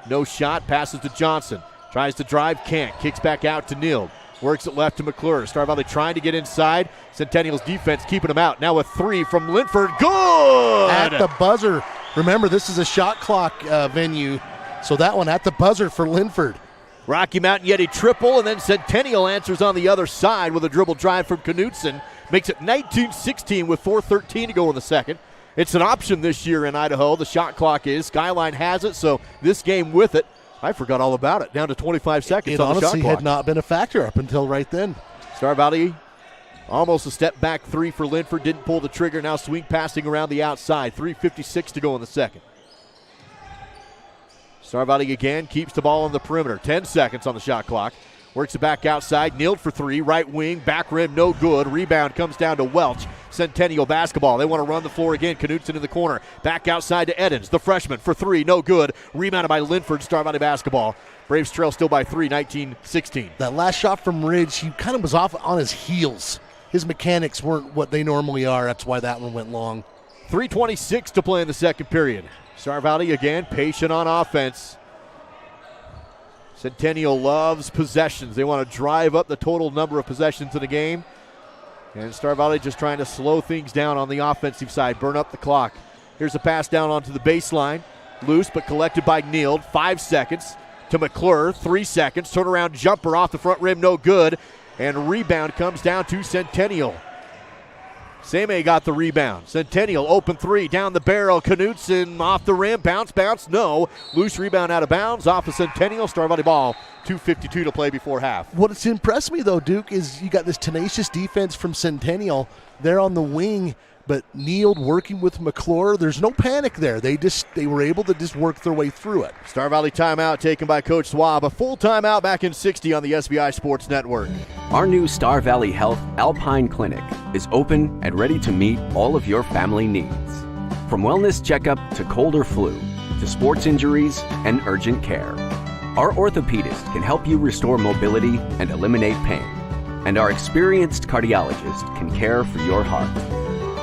no shot, passes to Johnson. Tries to drive, can't. Kicks back out to Neal. Works it left to McClure. Star Valley trying to get inside. Centennial's defense keeping him out. Now a 3 from Linford. Good! At the buzzer. Remember, this is a shot clock venue, so that one at the buzzer for Linford. Rocky Mountain Yeti triple, and then Centennial answers on the other side with a dribble drive from Knutson. Makes it 19-16 with 4:13 to go in the second. It's an option this year in Idaho. The shot clock is. Skyline has it, so this game with it. I forgot all about it. Down to 25 seconds on the shot clock. It honestly had not been a factor up until right then. Star Valley, almost a step back 3 for Linford. Didn't pull the trigger. Now swing passing around the outside. 3:56 to go in the second. Star Valley again keeps the ball on the perimeter. 10 seconds on the shot clock. Works it back outside. Kneeled for 3. Right wing. Back rim. No good. Rebound comes down to Welch. Centennial basketball. They want to run the floor again. Knutson in the corner. Back outside to Edens. The freshman for 3. No good. Rebounded by Linford. Star Valley basketball. Braves trail still by 3. 19-16. That last shot from Ridge, he kind of was off on his heels. His mechanics weren't what they normally are. That's why that one went long. 3:26 to play in the second period. Star Valley again patient on offense. Centennial loves possessions. They want to drive up the total number of possessions in a game. And Star Valley just trying to slow things down on the offensive side, burn up the clock. Here's a pass down onto the baseline. Loose but collected by Neal. 5 seconds to McClure. 3 seconds. Turnaround jumper off the front rim, no good. And rebound comes down to Centennial. Same got the rebound. Centennial open 3 down the barrel. Knutson off the rim. Bounce, no. Loose rebound out of bounds off of Centennial. Star Valley ball. 2:52 to play before half. What's impressed me, though, Duke, is you got this tenacious defense from Centennial. They're on the wing, but Neal working with McClure. There's no panic there. They were able to just work their way through it. Star Valley timeout taken by Coach Swab. A full timeout back in 60 on the SBI Sports Network. Our new Star Valley Health Alpine Clinic is open and ready to meet all of your family needs. From wellness checkup to cold or flu, to sports injuries and urgent care. Our orthopedist can help you restore mobility and eliminate pain. And our experienced cardiologist can care for your heart.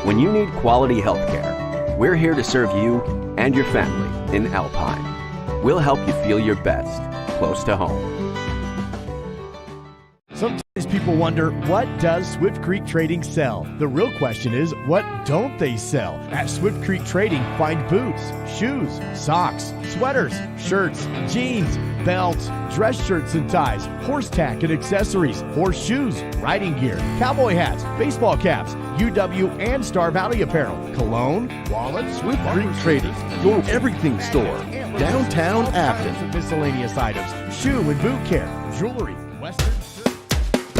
When you need quality health care, we're here to serve you and your family in Alpine. We'll help you feel your best, close to home. Sometimes people wonder, what does Swift Creek Trading sell? The real question is, what don't they sell? At Swift Creek Trading, find boots, shoes, socks, sweaters, shirts, jeans, belts, dress shirts and ties, horse tack and accessories, horse shoes, riding gear, cowboy hats, baseball caps, UW and Star Valley apparel, cologne, wallets, Swift Creek Trading, your everything store, downtown Athens. Miscellaneous items, shoe and boot care, jewelry, western.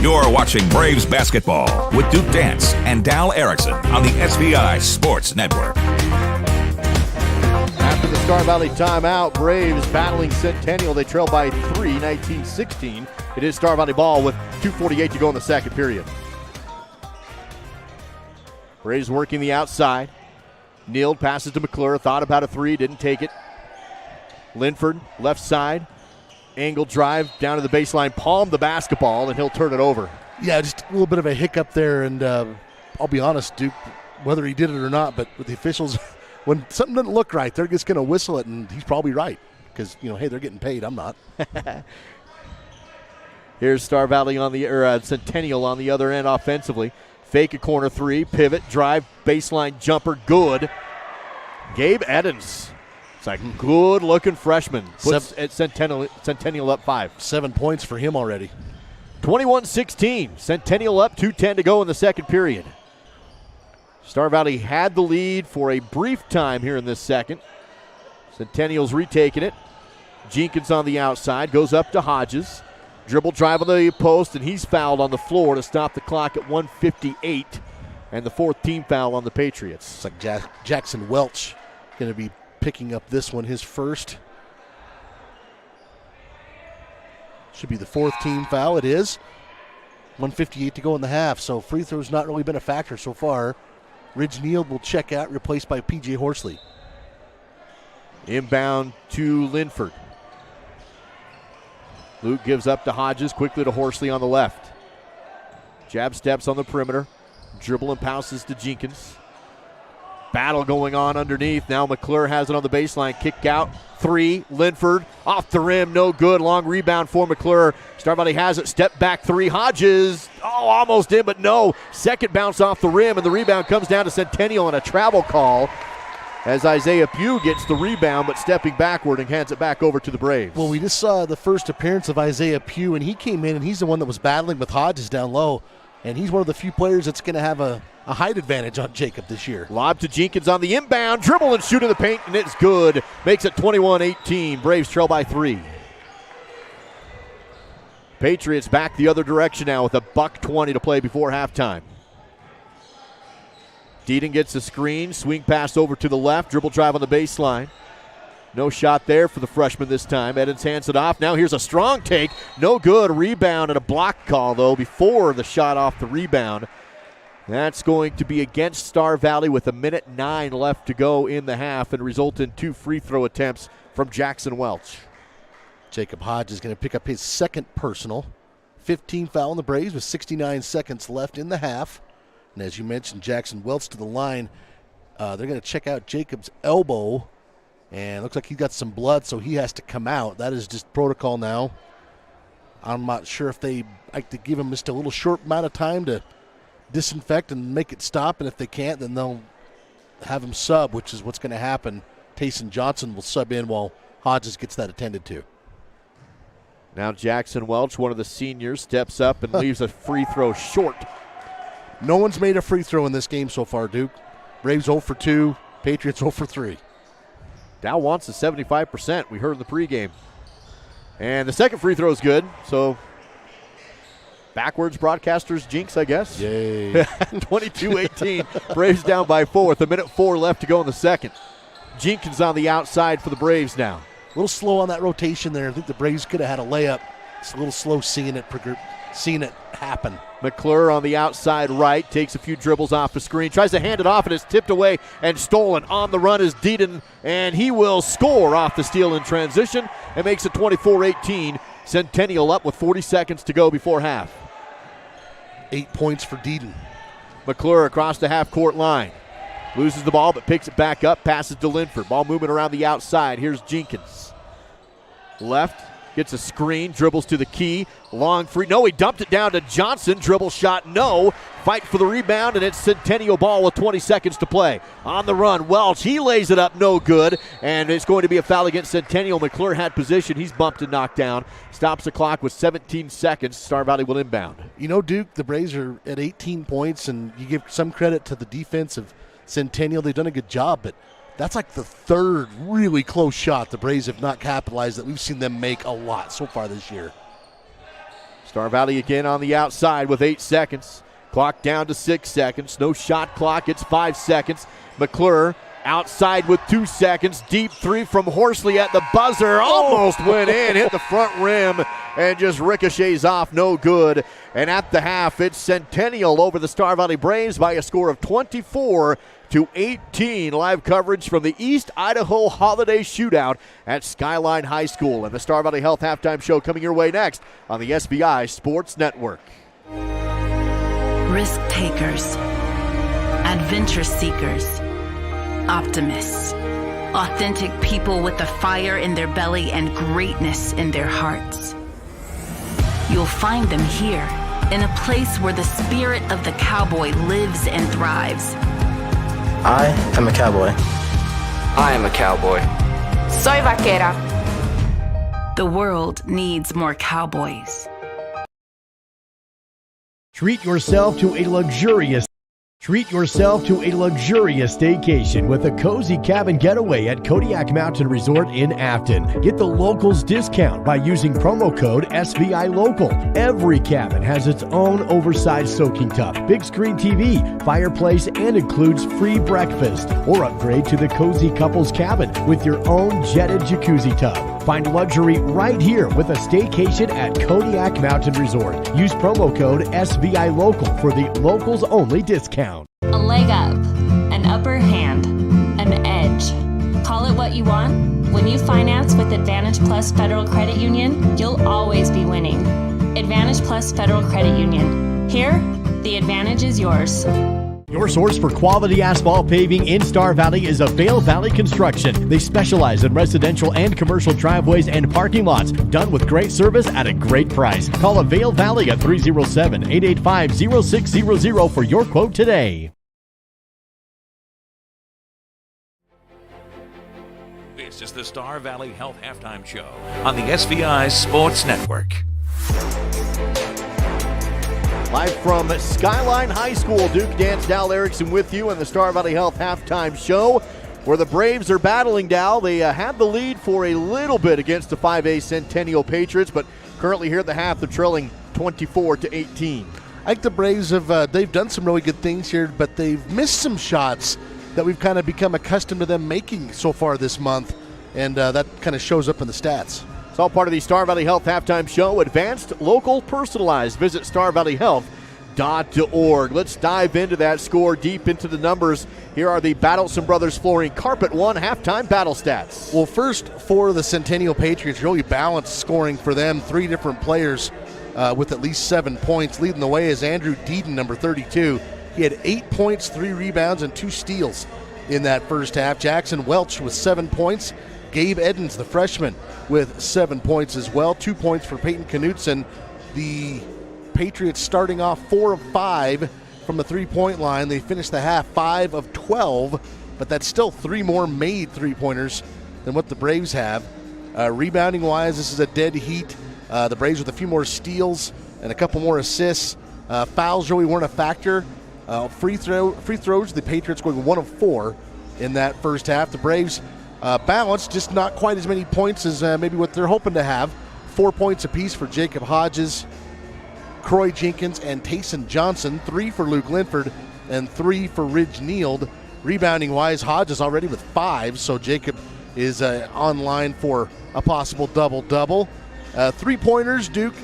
You're watching Braves basketball with Duke Dance and Dal Erickson on the SBI Sports Network. After the Star Valley timeout, Braves battling Centennial. They trail by 3, 19-16. It is Star Valley ball with 2:48 to go in the second period. Braves working the outside. Neal passes to McClure. Thought about a 3, didn't take it. Linford, left side. Angle drive down to the baseline, palm the basketball, and he'll turn it over. Yeah, just a little bit of a hiccup there, and I'll be honest, Duke, whether he did it or not, but with the officials, when something doesn't look right, they're just going to whistle it, and he's probably right because, hey, they're getting paid. I'm not. Here's Star Valley on the Centennial on the other end offensively. Fake a corner three, pivot, drive, baseline jumper, good. Gabe Edens. It's like good-looking freshman. Puts at Centennial up 5. 7 points for him already. 21-16. Centennial up, 2:10 to go in the second period. Star Valley had the lead for a brief time here in this second. Centennial's retaking it. Jenkins on the outside, goes up to Hodges. Dribble drive on the post, and he's fouled on the floor to stop the clock at 1:58. And the 4th team foul on the Patriots. It's like Jackson Welch going to be picking up this one, his first. Should be the 4th team foul. It is. 1:58 to go in the half, so free throws not really been a factor so far. Ridge Neal will check out, replaced by P.J. Horsley. Inbound to Linford. Luke gives up to Hodges, quickly to Horsley on the left. Jab steps on the perimeter. Dribble and passes to Jenkins. Battle going on underneath. Now McClure has it on the baseline. Kick out. 3. Linford off the rim. No good. Long rebound for McClure. Star Valley has it. Step back 3. Hodges. Oh, almost in, but no. Second bounce off the rim, and the rebound comes down to Centennial on a travel call as Isaiah Pugh gets the rebound, but stepping backward and hands it back over to the Braves. Well, we just saw the first appearance of Isaiah Pugh, and he came in, and he's the one that was battling with Hodges down low. And he's one of the few players that's going to have a height advantage on Jacob this year. Lob to Jenkins on the inbound. Dribble and shoot in the paint, and it's good. Makes it 21-18. Braves trail by 3. Patriots back the other direction now with $1:20 to play before halftime. Deaton gets the screen. Swing pass over to the left. Dribble drive on the baseline. No shot there for the freshman this time. Edens hands it off. Now here's a strong take. No good. Rebound and a block call, though, before the shot off the rebound. That's going to be against Star Valley with 1:09 left to go in the half and result in 2 free throw attempts from Jackson Welch. Jacob Hodge is going to pick up his second personal. 15 foul on the Braves with 69 seconds left in the half. And as you mentioned, Jackson Welch to the line. They're going to check out Jacob's elbow. And it looks like he got some blood, so he has to come out. That is just protocol now. I'm not sure if they like to give him just a little short amount of time to disinfect and make it stop. And if they can't, then they'll have him sub, which is what's going to happen. Tayson Johnson will sub in while Hodges gets that attended to. Now Jackson Welch, one of the seniors, steps up and leaves a free throw short. No one's made a free throw in this game so far, Duke. Braves 0 for 2, Patriots 0 for 3. Dow wants a 75%. We heard in the pregame. And the second free throw is good. So backwards broadcasters jinx, I guess. Yay. 22-18. Braves down by 4 with 1:04 left to go in the second. Jenkins on the outside for the Braves now. A little slow on that rotation there. I think the Braves could have had a layup. It's a little slow seeing it happen. McClure on the outside right, takes a few dribbles off the screen, tries to hand it off, and it's tipped away and stolen. On the run is Deaton, and he will score off the steal in transition and makes it 24-18. Centennial up with 40 seconds to go before half. 8 points for Deaton. McClure across the half-court line. Loses the ball, but picks it back up, passes to Linford. Ball moving around the outside. Here's Jenkins. Left. Gets a screen, dribbles to the key, long free. No, he dumped it down to Johnson. Dribble shot, no. Fight for the rebound, and it's Centennial ball with 20 seconds to play. On the run, Welch, he lays it up, no good. And it's going to be a foul against Centennial. McClure had position. He's bumped and knocked down. Stops the clock with 17 seconds. Star Valley will inbound. You know, Duke, the Braves are at 18 points, and you give some credit to the defense of Centennial. They've done a good job, but that's like the third really close shot the Braves have not capitalized that we've seen them make a lot so far this year. Star Valley again on the outside with 8 seconds. Clock down to 6 seconds. No shot clock. It's 5 seconds. McClure outside with 2 seconds. Deep three from Horsley at the buzzer. Almost went in. Hit the front rim and just ricochets off. No good. And at the half, it's Centennial over the Star Valley Braves by a score of 24-18. Live coverage from the East Idaho Holiday Shootout at Skyline High School. And the Star Valley Health Halftime Show coming your way next on the SBI Sports Network. Risk takers, adventure seekers, optimists, authentic people with the fire in their belly and greatness in their hearts. You'll find them here, in a place where the spirit of the cowboy lives and thrives. I am a cowboy. I am a cowboy. Soy vaquera. The world needs more cowboys. Treat yourself to a luxurious staycation with a cozy cabin getaway at Kodiak Mountain Resort in Afton. Get the locals discount by using promo code SVI Local. Every cabin has its own oversized soaking tub, big screen TV, fireplace, and includes free breakfast. Or upgrade to the cozy couples cabin with your own jetted jacuzzi tub. Find luxury right here with a staycation at Kodiak Mountain Resort. Use promo code SVI Local for the locals only discount. A leg up, an upper hand, an edge. Call it what you want. When you finance with Advantage Plus Federal Credit Union, you'll always be winning. Advantage Plus Federal Credit Union. Here, the advantage is yours. Your source for quality asphalt paving in Star Valley is Avail Valley Construction. They specialize in residential and commercial driveways and parking lots, done with great service at a great price. Call Avail Valley at 307-885-0600 for your quote today. This is the Star Valley Health Halftime Show on the SVI Sports Network. Live from Skyline High School, Duke Dance, Dal Erickson with you on the Star Valley Health Halftime Show, where the Braves are battling Dal. They had the lead for a little bit against the 5A Centennial Patriots, but currently here at the half, they're trailing 24-18. I think the Braves they've done some really good things here, but they've missed some shots that we've kind of become accustomed to them making so far this month, and that kind of shows up in the stats. It's all part of the Star Valley Health Halftime Show. Advanced, local, personalized. Visit starvalleyhealth.org. Let's dive into that score, deep into the numbers. Here are the Battleson Brothers Flooring Carpet One halftime battle stats. Well, first for the Centennial Patriots, really balanced scoring for them. Three different players with at least 7 points. Leading the way is Andrew Deedon, number 32. He had 8 points, 3 rebounds, and 2 steals in that first half. Jackson Welch with 7 points. Gabe Edens, the freshman, with 7 points as well. 2 points for Peyton Knutson. The Patriots starting off 4 of 5 from the three-point line. They finished the half 5 of 12, but that's still 3 more made three-pointers than what the Braves have. Rebounding-wise, this is a dead heat. The Braves with a few more steals and a couple more assists. Fouls really weren't a factor. Free throws, the Patriots going 1 of 4 in that first half. The Braves balanced, just not quite as many points as maybe what they're hoping to have. 4 points apiece for Jacob Hodges, Croy Jenkins, and Tayson Johnson. 3 for Luke Linford and 3 for Ridge Neild. Rebounding-wise, Hodges already with 5, so Jacob is on line for a possible double-double. Three-pointers, Duke,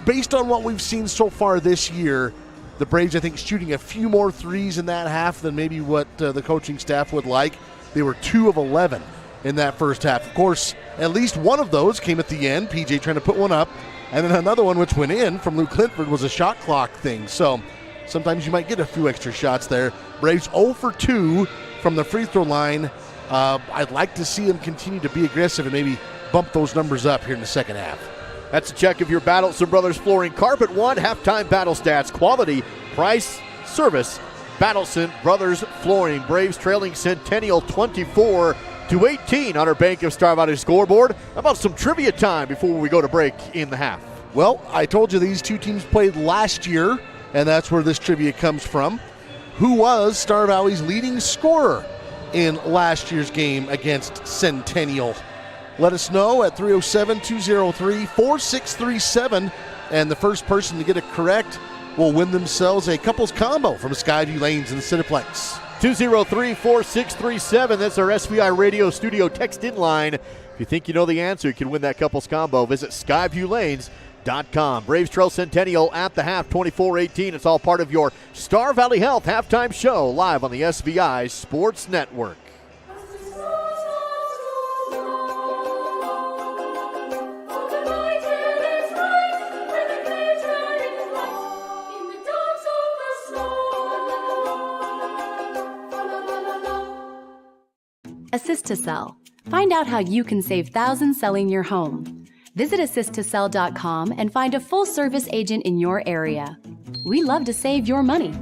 based on what we've seen so far this year, the Braves, I think, shooting a few more threes in that half than maybe what the coaching staff would like. They were 2 of 11 in that first half. Of course, at least one of those came at the end, PJ trying to put one up, and then another one which went in from Luke Linford was a shot clock thing. So sometimes you might get a few extra shots there. Braves 0 for 2 from the free throw line. I'd like to see them continue to be aggressive and maybe bump those numbers up here in the second half. That's a check of your Battleson Brothers Flooring Carpet One halftime battle stats. Quality, price, service. Battleson Brothers Flooring. Braves trailing Centennial 24-18 on our Bank of Star Valley scoreboard. How about some trivia time before we go to break in the half? Well, I told you these two teams played last year, and that's where this trivia comes from. Who was Star Valley's leading scorer in last year's game against Centennial? Let us know at 307-203-4637, and the first person to get it correct will win themselves a couples combo from Skyview Lanes in the Cineplex. 203-4637. That's our SVI Radio Studio text-in line. If you think you know the answer, you can win that couples combo. Visit SkyviewLanes.com. Braves trail Centennial at the half, 24-18. It's all part of your Star Valley Health halftime show live on the SVI Sports Network. Assist to Sell. Find out how you can save thousands selling your home. Visit assisttosell.com and find a full-service agent in your area. We love to save your money.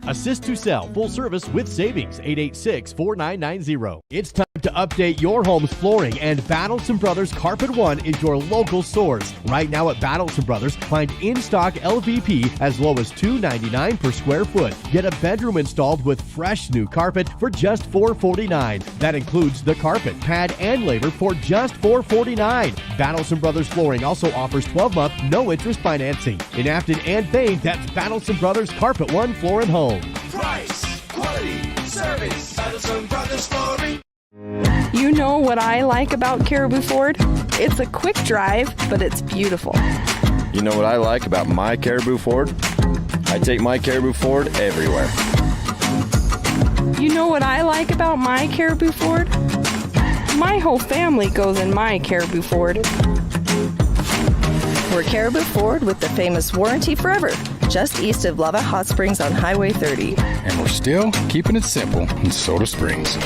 Assist to Sell, full service with savings, 886-4990. It's time to update your home's flooring, and Battleson Brothers Carpet One is your local source. Right now at Battleson Brothers, find in-stock LVP as low as $2.99 per square foot. Get a bedroom installed with fresh new carpet for just $4.49. That includes the carpet, pad, and labor for just $4.49. Battleson Brothers Flooring also offers 12-month, no-interest financing. In Afton and Thane, that's Battleson Brothers Carpet One Floor and Home. Price, quality, service, Battleson Brothers Flooring. You know what I like about Caribou Ford? It's a quick drive, but it's beautiful. You know what I like about my Caribou Ford? I take my Caribou Ford everywhere. You know what I like about my Caribou Ford? My whole family goes in my Caribou Ford. We're Caribou Ford with the famous Warranty Forever, just east of Lava Hot Springs on Highway 30. And we're still keeping it simple in Soda Springs.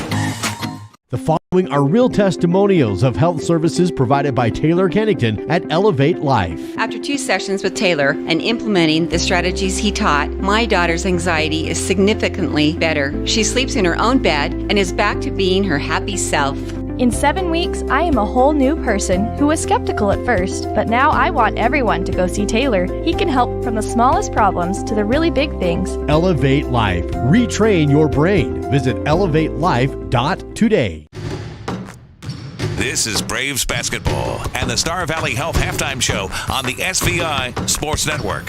The following are real testimonials of health services provided by Taylor Kennington at Elevate Life. After 2 sessions with Taylor and implementing the strategies he taught, my daughter's anxiety is significantly better. She sleeps in her own bed and is back to being her happy self. In 7 weeks, I am a whole new person who was skeptical at first, but now I want everyone to go see Taylor. He can help from the smallest problems to the really big things. Elevate Life. Retrain your brain. Visit elevatelife.today. This is Braves basketball and the Star Valley Health Halftime Show on the SVI Sports Network.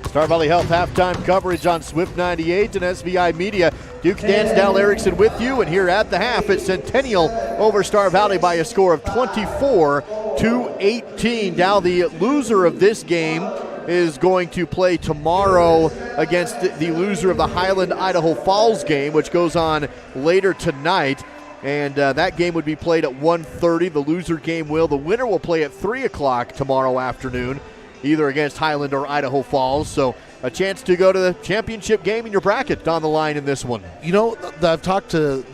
Star Valley Health halftime coverage on Swift 98 and SVI Media. Duke Dansdale Erickson with you, and here at the half, it's Centennial over Star Valley by a score of 24-18. Now the loser of this game is going to play tomorrow against the loser of the Highland-Idaho Falls game, which goes on later tonight. And that game would be played at 1:30. The loser game will. The winner will play at 3 o'clock tomorrow afternoon, either against Highland or Idaho Falls. So a chance to go to the championship game in your bracket on the line in this one. You know, I've talked to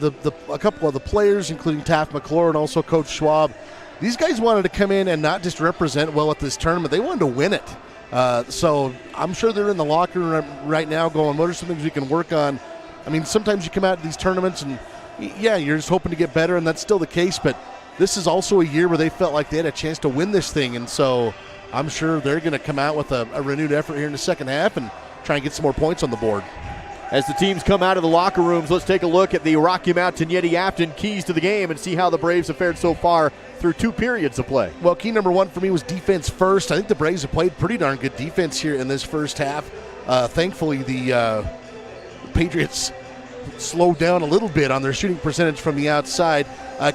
a couple of the players, including Taft McClure and also Coach Schwab. These guys wanted to come in and not just represent well at this tournament. They wanted to win it. So I'm sure they're in the locker room right now going, what are some things we can work on? I mean, sometimes you come out to these tournaments and, yeah, you're just hoping to get better, and that's still the case. But this is also a year where they felt like they had a chance to win this thing. And so I'm sure they're going to come out with a renewed effort here in the second half and try and get some more points on the board. As the teams come out of the locker rooms, let's take a look at the Rocky Mountain Yeti Afton keys to the game and see how the Braves have fared so far through 2 periods of play. Well, key number 1 for me was defense first. I think the Braves have played pretty darn good defense here in this first half. Thankfully, the Patriots slowed down a little bit on their shooting percentage from the outside.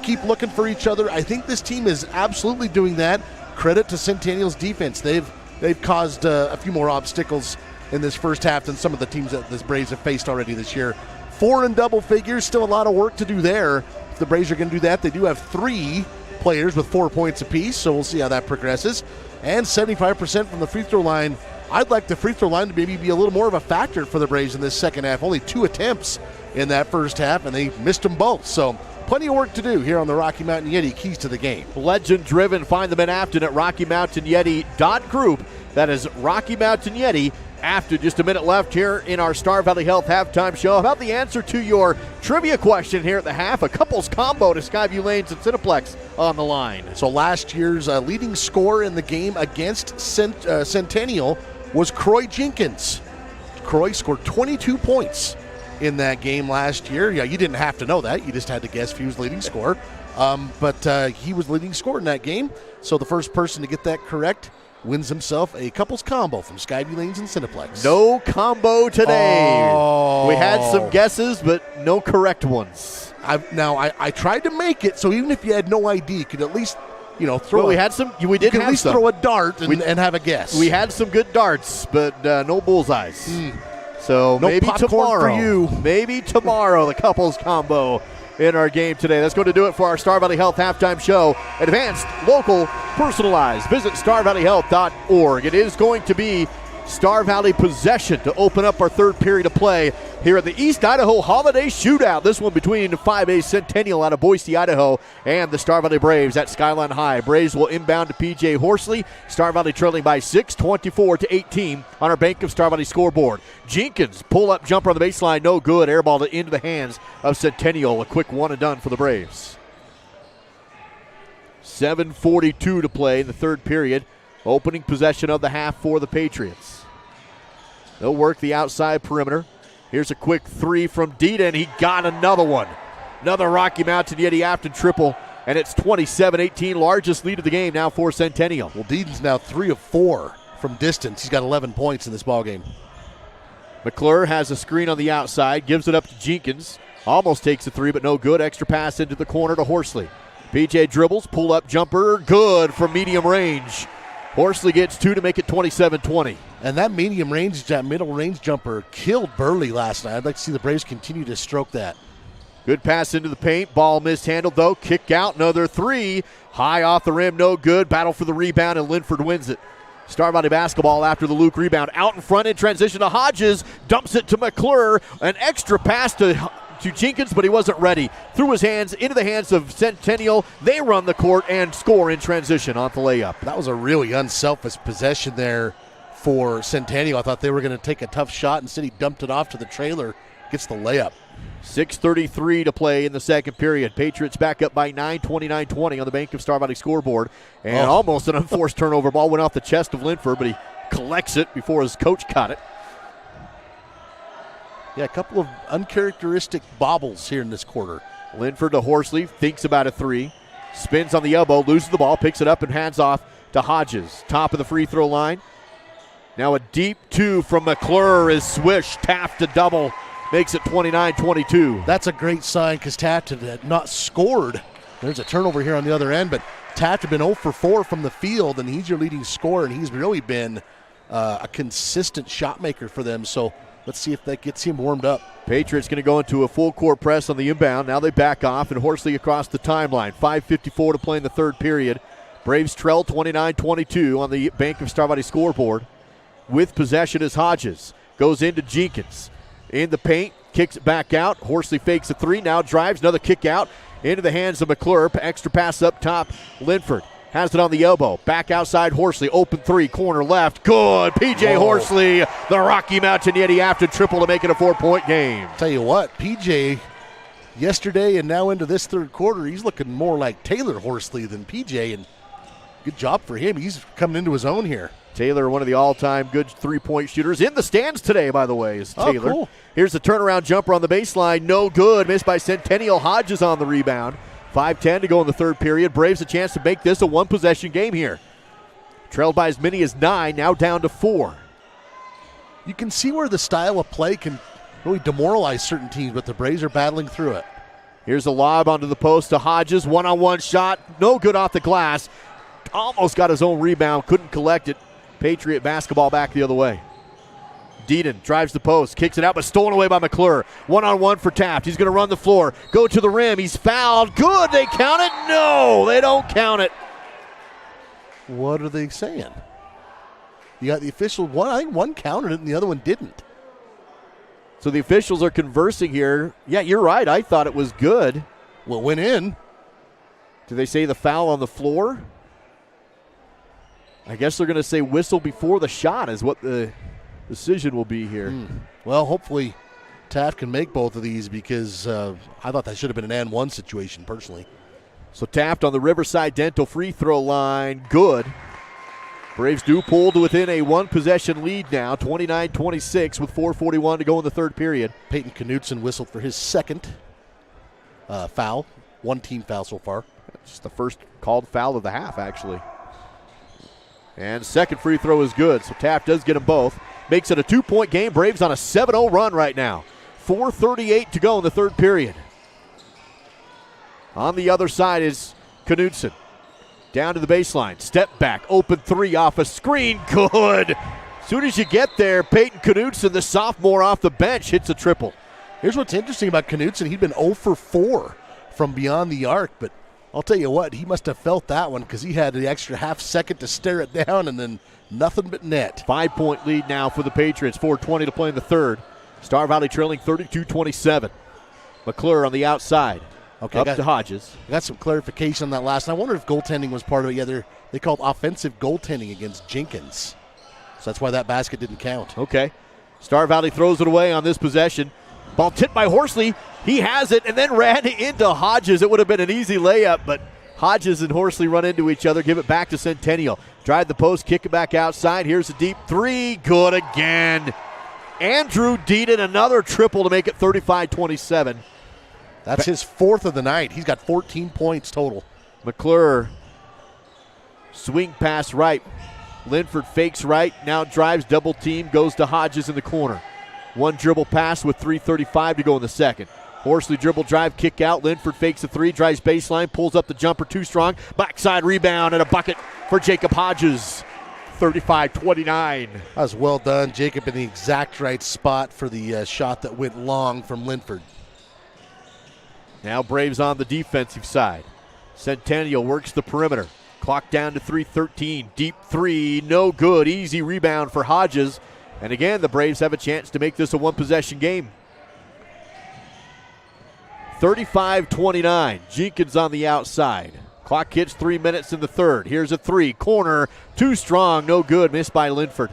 Keep looking for each other. I think this team is absolutely doing that. Credit to Centennial's defense. They've caused a few more obstacles in this first half than some of the teams that the Braves have faced already this year. 4 in double figures, still a lot of work to do there. If the Braves are going to do that, they do have 3 players with 4 points apiece, so we'll see how that progresses. And 75% from the free throw line. I'd like the free throw line to maybe be a little more of a factor for the Braves in this second half. Only 2 attempts in that first half, and they missed them both. So plenty of work to do here on the Rocky Mountain Yeti keys to the game. Legend driven. Find them in Afton at RockyMountainYeti.group. That is Rocky Mountain Yeti. After just a minute left here in our Star Valley Health halftime show. How about the answer to your trivia question here at the half? A couples combo to Skyview Lanes and Cineplex on the line. So last year's leading scorer in the game against Centennial was Croy Jenkins. Croy scored 22 points in that game last year. Yeah, you didn't have to know that. You just had to guess if he was leading scorer. But he was leading scorer in that game. So the first person to get that correct wins himself a couples combo from Skyview Lanes and Cineplex. No combo today. Oh. We had some guesses, but no correct ones. I tried to make it so even if you had no idea, you could at least throw. Well, we had some. We did you have at least some. throw a dart and have a guess. We had some good darts, but no bullseyes. So no maybe popcorn tomorrow. for you. Maybe tomorrow the couples combo in our game today. That's going to do it for our Star Valley Health halftime show. Advanced, local, personalized. Visit StarValleyHealth.org. It is going to be Star Valley possession to open up our third period of play here at the East Idaho Holiday Shootout. This one between 5A Centennial out of Boise, Idaho, and the Star Valley Braves at Skyline High. Braves will inbound to P.J. Horsley. Star Valley trailing by 6, 24-18 on our Bank of Star Valley scoreboard. Jenkins, pull-up jumper on the baseline, no good. Air ball into the hands of Centennial. A quick one and done for the Braves. 7:42 to play in the third period. Opening possession of the half for the Patriots. They'll work the outside perimeter. Here's a quick three from Dita, and he got another one. Another Rocky Mountain Yeti Afton triple, and it's 27-18, largest lead of the game now for Centennial. Well, Deaton's now 3 of 4 from distance. He's got 11 points in this ballgame. McClure has a screen on the outside, gives it up to Jenkins. Almost takes a three, but no good. Extra pass into the corner to Horsley. PJ dribbles, pull-up jumper, good from medium range. Horsley gets 2 to make it 27-20. And that medium range, that middle range jumper killed Burley last night. I'd like to see the Braves continue to stroke that. Good pass into the paint. Ball mishandled, though. Kick out, another three. High off the rim, no good. Battle for the rebound, and Linford wins it. Star Valley basketball after the Luke rebound. Out in front in transition to Hodges. Dumps it to McClure. An extra pass to Jenkins, but he wasn't ready. Threw his hands into the hands of Centennial. They run the court and score in transition off the layup. That was a really unselfish possession there for Centennial. I thought they were going to take a tough shot. Instead, he dumped it off to the trailer. Gets the layup. 6:33 to play in the second period. Patriots back up by 9, 29-20 on the Bank of Star Valley scoreboard. And almost an unforced turnover. Ball went off the chest of Linford, but he collects it before his coach caught it. Yeah, a couple of uncharacteristic bobbles here in this quarter. Linford to Horsley, thinks about a three. Spins on the elbow, loses the ball, picks it up and hands off to Hodges. Top of the free throw line. Now a deep two from McClure is swished. Taft to double. Makes it 29-22. That's a great sign because Taft had not scored. There's a turnover here on the other end, but Taft had been 0 for 4 from the field, and he's your leading scorer, and he's really been a consistent shot maker for them. So let's see if that gets him warmed up. Patriots going to go into a full court press on the inbound. Now they back off, and Horsley across the timeline. 5:54 to play in the third period. Braves trail 29-22 on the Bank of Star Valley scoreboard. With possession is Hodges. Goes into Jenkins. In the paint, kicks it back out. Horsley fakes a three, now drives, another kick out into the hands of McClure. Extra pass up top, Linford has it on the elbow. Back outside Horsley, open three, corner left, good. PJ Horsley, the Rocky Mountain Yeti after triple to make it a 4-point game. Tell you what, PJ yesterday and now into this third quarter, he's looking more like Taylor Horsley than PJ, and good job for him. He's coming into his own here. Taylor, one of the all-time good three-point shooters. In the stands today, by the way, is Taylor. Cool. Here's the turnaround jumper on the baseline. No good. Missed by Centennial. Hodges on the rebound. 5:10 to go in the third period. Braves a chance to make this a one-possession game here. Trailed by as many as 9, now down to 4. You can see where the style of play can really demoralize certain teams, but the Braves are battling through it. Here's a lob onto the post to Hodges. One-on-one shot. No good off the glass. Almost got his own rebound. Couldn't collect it. Patriot basketball back the other way. Deaton drives the post, kicks it out, but stolen away by McClure. One-on-one for Taft. He's going to run the floor, go to the rim. He's fouled. Good. They count it? No, they don't count it. What are they saying? You got the official one. I think one counted it and the other one didn't. So the officials are conversing here. Yeah, you're right. I thought it was good. Well, it went in. Do they say the foul on the floor? I guess they're going to say whistle before the shot is what the decision will be here. Well, hopefully Taft can make both of these because I thought that should have been an and one situation personally. So Taft on the Riverside Dental free throw line. Good. Braves do pull to within a one-possession lead now, 29-26 with 4:41 to go in the third period. Peyton Knutson whistled for his second foul. One team foul so far. Just the first called foul of the half, actually. And second free throw is good, so Taft does get them both. Makes it a 2-point game. Braves on a 7-0 run right now. 4:38 to go in the third period. On the other side is Knutson. Down to the baseline. Step back. Open three off a screen. Good. As soon as you get there, Peyton Knutson, the sophomore off the bench, hits a triple. Here's what's interesting about Knutson. He'd been 0 for 4 from beyond the arc, but I'll tell you what, he must have felt that one because he had the extra half second to stare it down and then Nothing but net. 5-point lead now for the Patriots. 4:20 to play in the third. Star Valley trailing 32-27. McClure on the outside. Okay, up to Hodges. I got some clarification on that last. And I wonder if goaltending was part of it. Yeah, they called offensive goaltending against Jenkins. So that's why that basket didn't count. Okay. Star Valley throws it away on this possession. Ball tipped by Horsley. He has it and then ran into Hodges. It would have been an easy layup, but Hodges and Horsley run into each other. Give it back to Centennial. Drive the post, kick it back outside. Here's a deep three. Good again. Andrew Deedon, another triple to make it 35-27. That's his fourth of the night. He's got 14 points total. McClure, swing pass right. Linford fakes right, now drives, double team, goes to Hodges in the corner. One dribble pass with 3:35 to go in the second. Horsley dribble drive, kick out. Linford fakes a three, drives baseline, pulls up the jumper too strong. Backside rebound and a bucket for Jacob Hodges. 35-29. That was well done. Jacob in the exact right spot for the shot that went long from Linford. Now Braves on the defensive side. Centennial works the perimeter. Clock down to 3:13. Deep three, no good. Easy rebound for Hodges. And again, the Braves have a chance to make this a one-possession game. 35-29. Jenkins on the outside. Clock hits 3 minutes in the third. Here's a three. Corner, too strong, no good. Missed by Linford.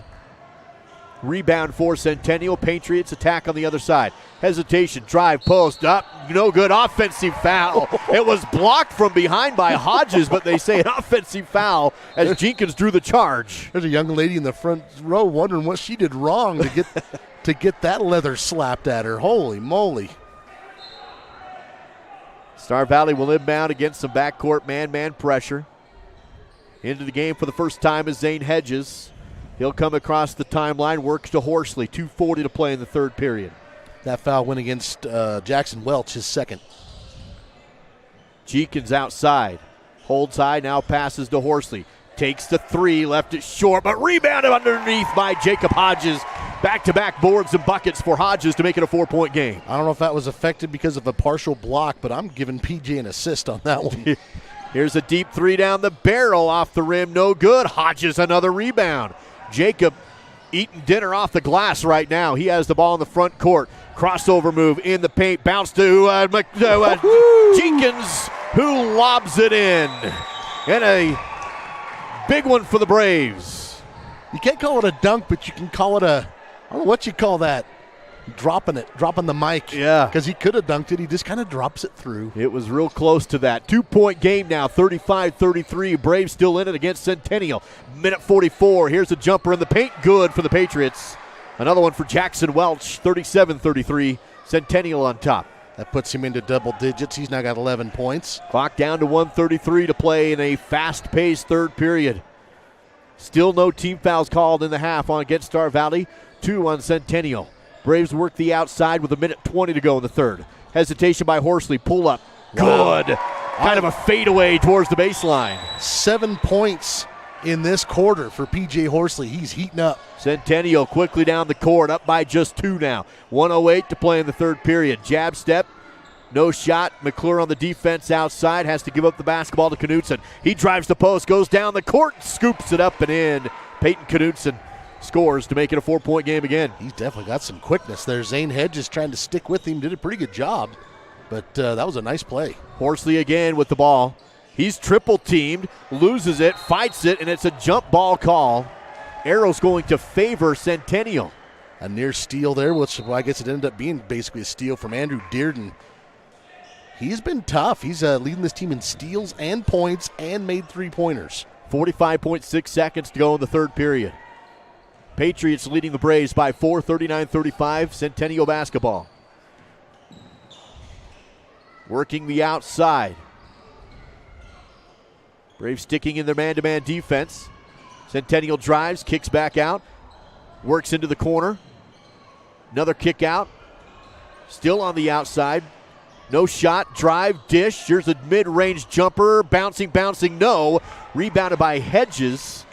Rebound for Centennial. Patriots attack on the other side. Hesitation, drive, post, up, no good. Offensive foul. It was blocked from behind by Hodges, but they say an offensive foul as Jenkins drew the charge. There's a young lady in the front row wondering what she did wrong to get that leather slapped at her. Holy moly. Star Valley will inbound against some backcourt man-man pressure. Into the game for the first time is Zane Hedges. He'll come across the timeline, works to Horsley. 2:40 to play in the third period. That foul went against Jackson Welch, his second. Jenkins outside. Holds high, now passes to Horsley. Takes the three, left it short, but rebounded underneath by Jacob Hodges. Back-to-back boards and buckets for Hodges to make it a 4-point game. I don't know if that was affected because of a partial block, but I'm giving PJ an assist on that one. Here's a deep three down the barrel, off the rim, no good. Hodges another rebound. Jacob eating dinner off the glass right now. He has the ball in the front court. Crossover move in the paint. Bounce to Jenkins, who lobs it in. And a big one for the Braves. You can't call it a dunk, but you can call it I don't know what you call that. Dropping the mic. Yeah. Because he could have dunked it. He just kind of drops it through. It was real close to that. 2-point game now, 35-33. Braves still in it against Centennial. Minute 44. Here's a jumper in the paint. Good for the Patriots. Another one for Jackson Welch. 37-33. Centennial on top. That puts him into double digits. He's now got 11 points. Clock down to 1:33 to play in a fast-paced third period. Still no team fouls called in the half on against Star Valley. 2 on Centennial. Braves work the outside with 1:20 to go in the third. Hesitation by Horsley. Pull up. Good. Wow. Kind of a fadeaway towards the baseline. 7 points in this quarter for P.J. Horsley. He's heating up. Centennial quickly down the court, up by just 2 now. 1:08 to play in the third period. Jab step. No shot. McClure on the defense outside. Has to give up the basketball to Knutson. He drives the post, goes down the court, scoops it up and in. Peyton Knutson scores to make it a 4-point game again. He's definitely got some quickness there. Zane Hedges trying to stick with him. Did a pretty good job, but that was a nice play. Horsley again with the ball. He's triple teamed, loses it, fights it, and it's a jump ball call. Arrow's going to favor Centennial. A near steal there, which I guess it ended up being basically a steal from Andrew Dearden. He's been tough. He's leading this team in steals and points and made 3-pointers. 45.6 seconds to go in the third period. Patriots leading the Braves by 4, 39-35, Centennial basketball. Working the outside. Braves sticking in their man-to-man defense. Centennial drives, kicks back out, works into the corner. Another kick out. Still on the outside. No shot, drive, dish. Here's a mid-range jumper. Bouncing, no. Rebounded by Hedges.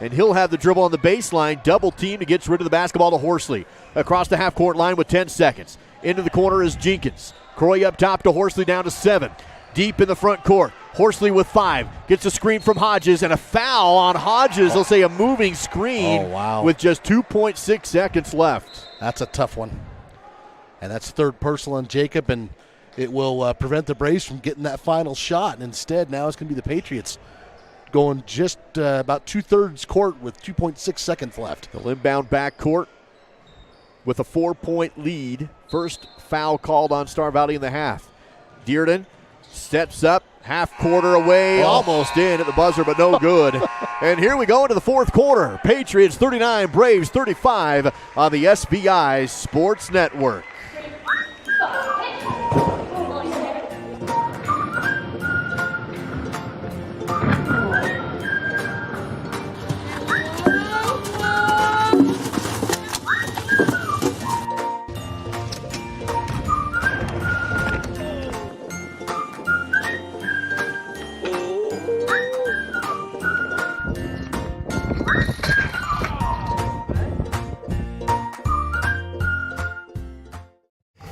And he'll have the dribble on the baseline. Double team to get rid of the basketball to Horsley. Across the half-court line with 10 seconds. Into the corner is Jenkins. Croy up top to Horsley, down to 7. deep in the front court. Horsley with 5. Gets a screen from Hodges and a foul on Hodges. They'll say a moving screen with just 2.6 seconds left. That's a tough one. And that's third personal on Jacob, and it will prevent the Braves from getting that final shot. And instead, now it's going to be the Patriots going just about 2/3 court with 2.6 seconds left. The inbound backcourt with a 4-point lead. First foul called on Star Valley in the half. Dearden steps up, half quarter away, almost in at the buzzer, but no good. And here we go into the fourth quarter. Patriots 39, Braves 35 on the SBI Sports Network.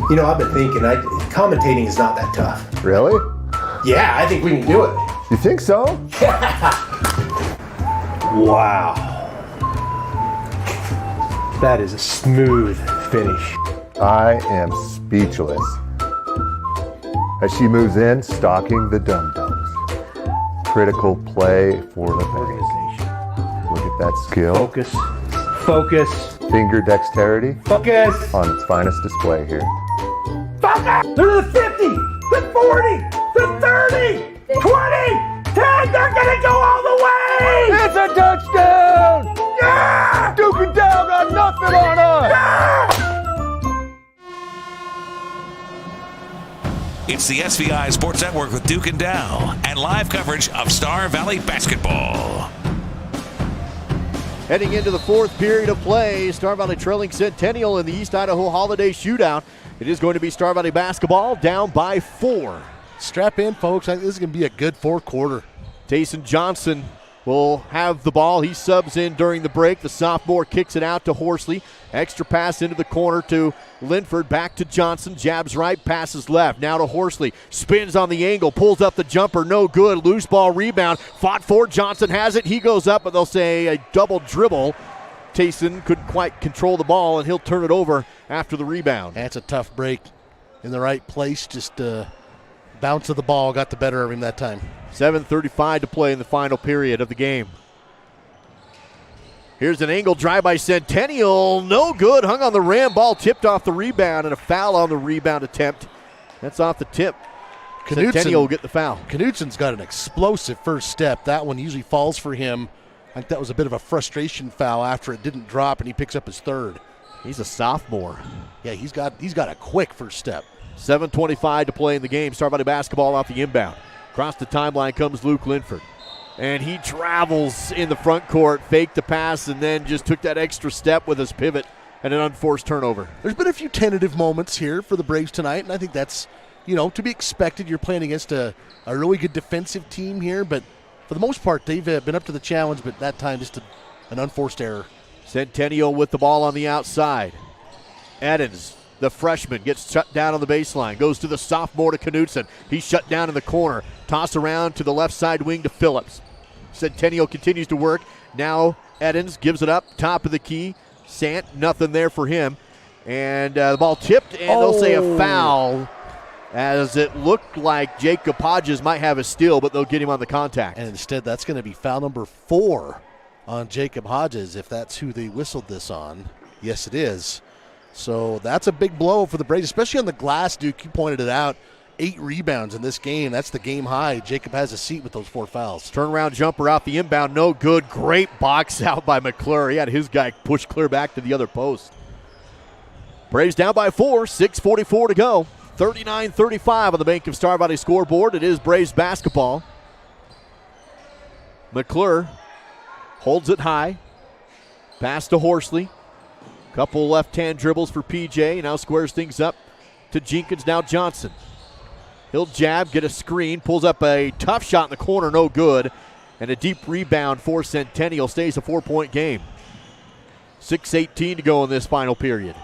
You know, I've been thinking, commentating is not that tough. Really? Yeah, I think we can do it. You think so? Wow. That is a smooth finish. I am speechless. As she moves in, stalking the dum-dums. Critical play for the organization. Look at that skill. Focus. Focus. Finger dexterity. Focus. On its finest display here. Focus! They're the 50, the 40, the 30, 20, 10, they're gonna go all the way! It's a touchdown! Yeah! Duke and Dow got nothing on us! Yeah! It's the SVI Sports Network with Duke and Dow and live coverage of Star Valley basketball. Heading into the fourth period of play, Star Valley trailing Centennial in the East Idaho Holiday Shootout. It is going to be Star Valley basketball down by 4. Strap in, folks. This is going to be a good fourth quarter. Tayson Johnson will have the ball. He subs in during the break. The sophomore kicks it out to Horsley. Extra pass into the corner to Linford. Back to Johnson. Jabs right, passes left. Now to Horsley. Spins on the angle. Pulls up the jumper. No good. Loose ball rebound. Fought for. Johnson has it. He goes up, but they'll say a double dribble. Tayson couldn't quite control the ball, and he'll turn it over after the rebound. That's a tough break in the right place. Just bounce of the ball got the better of him that time. 7:35 to play in the final period of the game. Here's an angle drive by Centennial. No good. Hung on the rim. Ball tipped off the rebound, and a foul on the rebound attempt. That's off the tip. Centennial will get the foul. Knutson's got an explosive first step. That one usually falls for him. I think that was a bit of a frustration foul after it didn't drop, and he picks up his third. He's a sophomore. Yeah, he's got a quick first step. 7:25 to play in the game. Star Valley basketball off the inbound. Across the timeline comes Luke Linford. And he travels in the front court, faked the pass, and then just took that extra step with his pivot and an unforced turnover. There's been a few tentative moments here for the Braves tonight, and I think that's, to be expected. You're playing against a really good defensive team here, but for the most part, they've been up to the challenge, but that time just an unforced error. Centennial with the ball on the outside. Edens, the freshman, gets shut down on the baseline. Goes to the sophomore to Knutson. He's shut down in the corner. Toss around to the left side wing to Phillips. Centennial continues to work. Now Edens gives it up, top of the key. Sant, nothing there for him. And the ball tipped, and they'll say a foul, as it looked like Jacob Hodges might have a steal, but they'll get him on the contact. And instead, that's going to be foul number 4 on Jacob Hodges, if that's who they whistled this on. Yes, it is. So that's a big blow for the Braves, especially on the glass, Duke. You pointed it out. 8 rebounds in this game. That's the game high. Jacob has a seat with those 4 fouls. Turnaround jumper out the inbound. No good. Great box out by McClure. He had his guy push clear back to the other post. Braves down by 4. 6:44 to go. 39-35 on the Bank of Star Valley scoreboard. It is Braves basketball. McClure holds it high. Pass to Horsley. Couple left-hand dribbles for PJ. Now squares things up to Jenkins. Now Johnson. He'll jab, get a screen, pulls up a tough shot in the corner, no good. And a deep rebound for Centennial. Stays a 4-point game. 6:18 to go in this final period.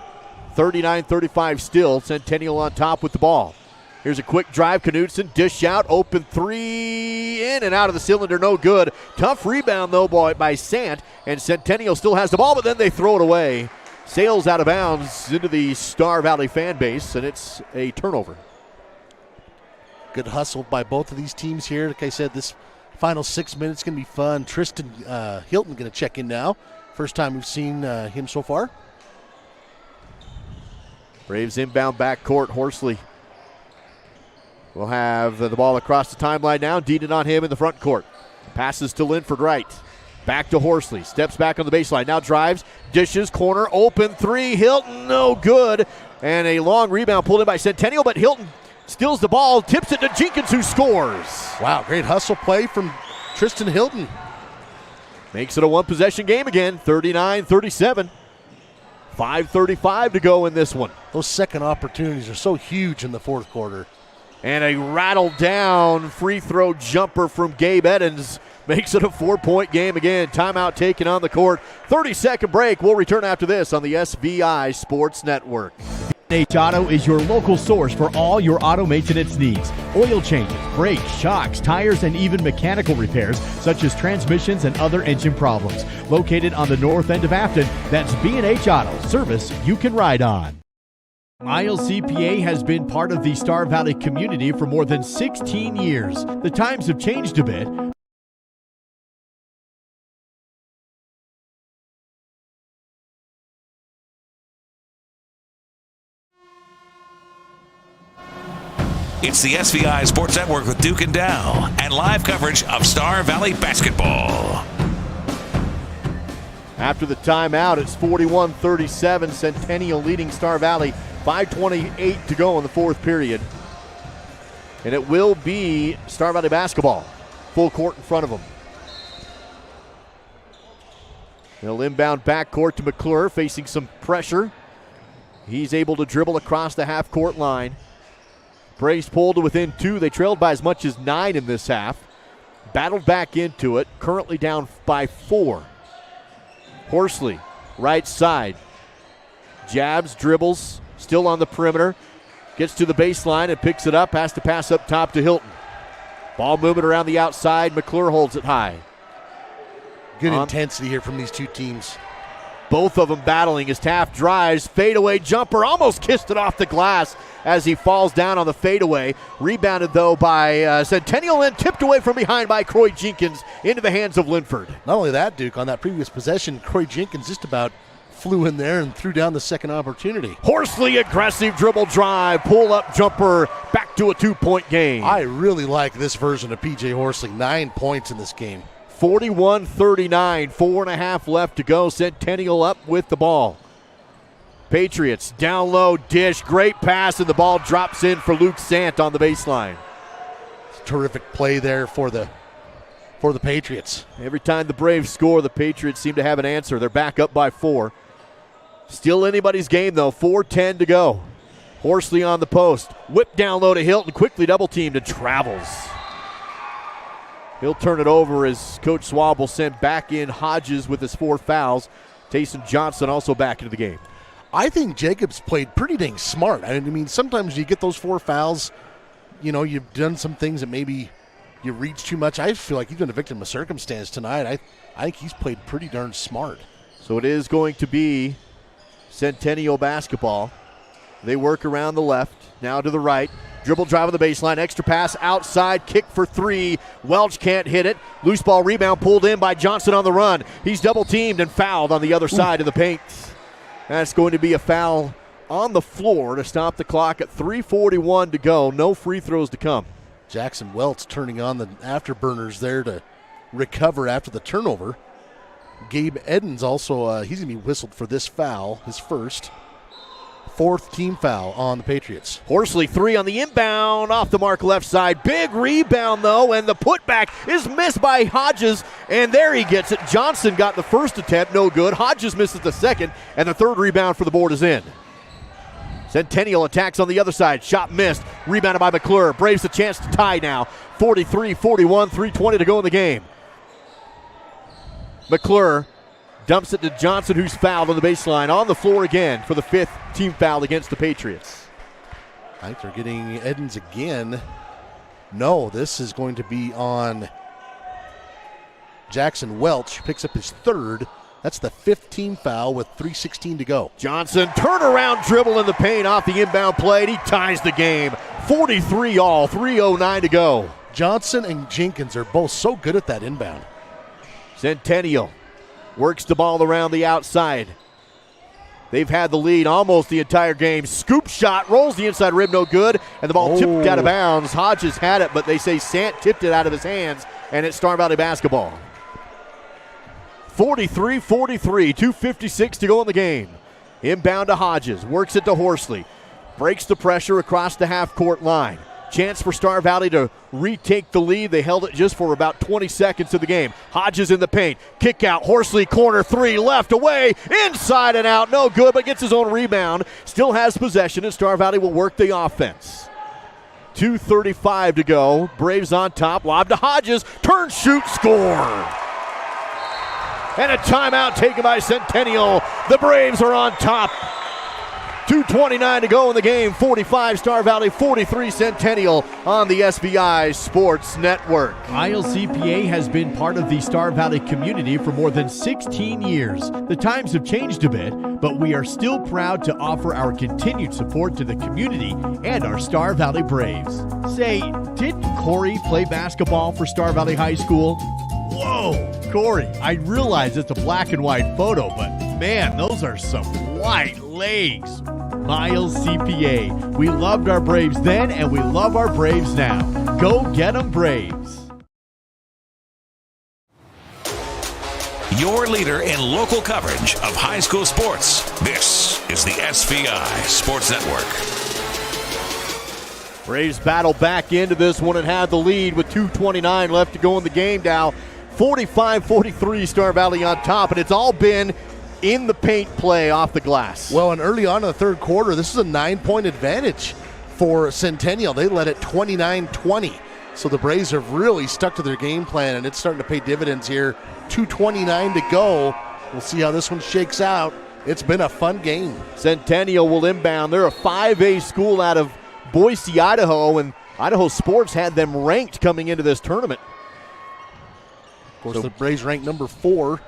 39-35 still. Centennial on top with the ball. Here's a quick drive. Knutson, dish out, open three, in and out of the cylinder, no good. Tough rebound, though, by Sant, and Centennial still has the ball, but then they throw it away. Sails out of bounds into the Star Valley fan base, and it's a turnover. Good hustle by both of these teams here. Like I said, this final 6 minutes going to be fun. Tristan Hilton going to check in now. First time we've seen him so far. Braves inbound backcourt. Horsley will have the ball across the timeline now. Deedon on him in the front court. Passes to Linford right. Back to Horsley. Steps back on the baseline. Now drives. Dishes. Corner. Open three. Hilton. No good. And a long rebound pulled in by Centennial, but Hilton steals the ball. Tips it to Jenkins, who scores. Wow, great hustle play from Tristan Hilton. Makes it a one-possession game again. 39-37. 5:35 to go in this one. Those second opportunities are so huge in the fourth quarter. And a rattled down free throw jumper from Gabe Edens makes it a 4-point game again. Timeout taken on the court. 30-second break. We'll return after this on the SBI Sports Network. H Auto is your local source for all your auto maintenance needs. Oil changes, brakes, shocks, tires, and even mechanical repairs such as transmissions and other engine problems. Located on the north end of Afton, that's B&H Auto, service you can ride on. ILCPA has been part of the Star Valley community for more than 16 years. The times have changed a bit. It's the SVI Sports Network with Duke and Dow and live coverage of Star Valley basketball. After the timeout, it's 41-37. Centennial leading Star Valley. 5:28 to go in the fourth period. And it will be Star Valley basketball. Full court in front of them. They'll inbound backcourt to McClure, facing some pressure. He's able to dribble across the half-court line. Braves pulled to within 2. They trailed by as much as 9 in this half. Battled back into it. Currently down by 4. Horsley, right side. Jabs, dribbles, still on the perimeter. Gets to the baseline and picks it up. Has to pass up top to Hilton. Ball moving around the outside. McClure holds it high. Good intensity here from these two teams. Both of them battling as Taft drives. Fadeaway jumper. Almost kissed it off the glass as he falls down on the fadeaway. Rebounded, though, by Centennial and tipped away from behind by Croy Jenkins into the hands of Linford. Not only that, Duke, on that previous possession, Croy Jenkins just about flew in there and threw down the second opportunity. Horsley, aggressive dribble drive, pull-up jumper, back to a 2-point game. I really like this version of P.J. Horsley. 9 points in this game. 41-39, 4.5 left to go. Centennial up with the ball. Patriots down low, dish, great pass, and the ball drops in for Luke Sant on the baseline. Terrific play there for the Patriots. Every time the Braves score, the Patriots seem to have an answer. They're back up by 4. Still anybody's game, though. 4:10 to go. Horsley on the post. Whip down low to Hilton. Quickly double-teamed and travels. He'll turn it over as Coach Swab will send back in Hodges with his 4 fouls. Tayson Johnson also back into the game. I think Jacobs played pretty dang smart. I mean, sometimes you get those 4 fouls. You know, you've done some things that maybe you reach too much. I feel like he's been a victim of circumstance tonight. I think he's played pretty darn smart. So it is going to be Centennial basketball. They work around the left, now to the right. Dribble drive on the baseline, extra pass outside, kick for 3. Welch can't hit it. Loose ball rebound pulled in by Johnson on the run. He's double teamed and fouled on the other side of the paint. That's going to be a foul on the floor to stop the clock at 3:41 to go. No free throws to come. Jackson Welch turning on the afterburners there to recover after the turnover. Gabe Edens also, he's going to be whistled for this foul, his first. 4th team foul on the Patriots. Horsley 3 on the inbound, off the mark left side. Big rebound, though, and the putback is missed by Hodges, and there he gets it. Johnson got the first attempt, no good. Hodges misses the second, and the third rebound for the board is in. Centennial attacks on the other side. Shot missed. Rebounded by McClure. Braves a chance to tie now. 43-41, 3:20 to go in the game. McClure dumps it to Johnson, who's fouled on the baseline. On the floor again for the 5th team foul against the Patriots. I think they're getting Edens again. No, this is going to be on Jackson Welch. Picks up his third. That's the 15th foul with 3:16 to go. Johnson, turnaround dribble in the paint off the inbound play, and he ties the game. 43 all, 3:09 to go. Johnson and Jenkins are both so good at that inbound. Centennial works the ball around the outside. They've had the lead almost the entire game. Scoop shot, rolls the inside rim, no good, and the ball tipped out of bounds. Hodges had it, but they say Sant tipped it out of his hands, and it's Star Valley basketball. 43-43, 2:56 to go in the game. Inbound to Hodges, works it to Horsley. Breaks the pressure across the half-court line. Chance for Star Valley to retake the lead. They held it just for about 20 seconds of the game. Hodges in the paint. Kick out. Horsley corner three. Left away. Inside and out. No good, but gets his own rebound. Still has possession, and Star Valley will work the offense. 2:35 to go. Braves on top. Lob to Hodges. Turn, shoot, score. And a timeout taken by Centennial. The Braves are on top. 2:29 to go in the game. 45 Star Valley, 43 Centennial on the SBI Sports Network. ILCPA has been part of the Star Valley community for more than 16 years. The times have changed a bit, but we are still proud to offer our continued support to the community and our Star Valley Braves. Say, didn't Corey play basketball for Star Valley High School? Whoa, Corey, I realize it's a black and white photo, but man, those are some white legs. ILCPA. We loved our Braves then, and we love our Braves now. Go get 'em, Braves. Your leader in local coverage of high school sports. This is the SVI Sports Network. Braves battle back into this one and have the lead with 2:29 left to go in the game now. 45-43 Star Valley on top, and it's all been in the paint play off the glass. Well, and early on in the third quarter, this is a 9-point advantage for Centennial. They led it 29-20. So the Braves have really stuck to their game plan, and it's starting to pay dividends here. 2:29 to go. We'll see how this one shakes out. It's been a fun game. Centennial will inbound. They're a 5A school out of Boise, Idaho, and Idaho Sports had them ranked coming into this tournament. Of course, the Braves ranked number 4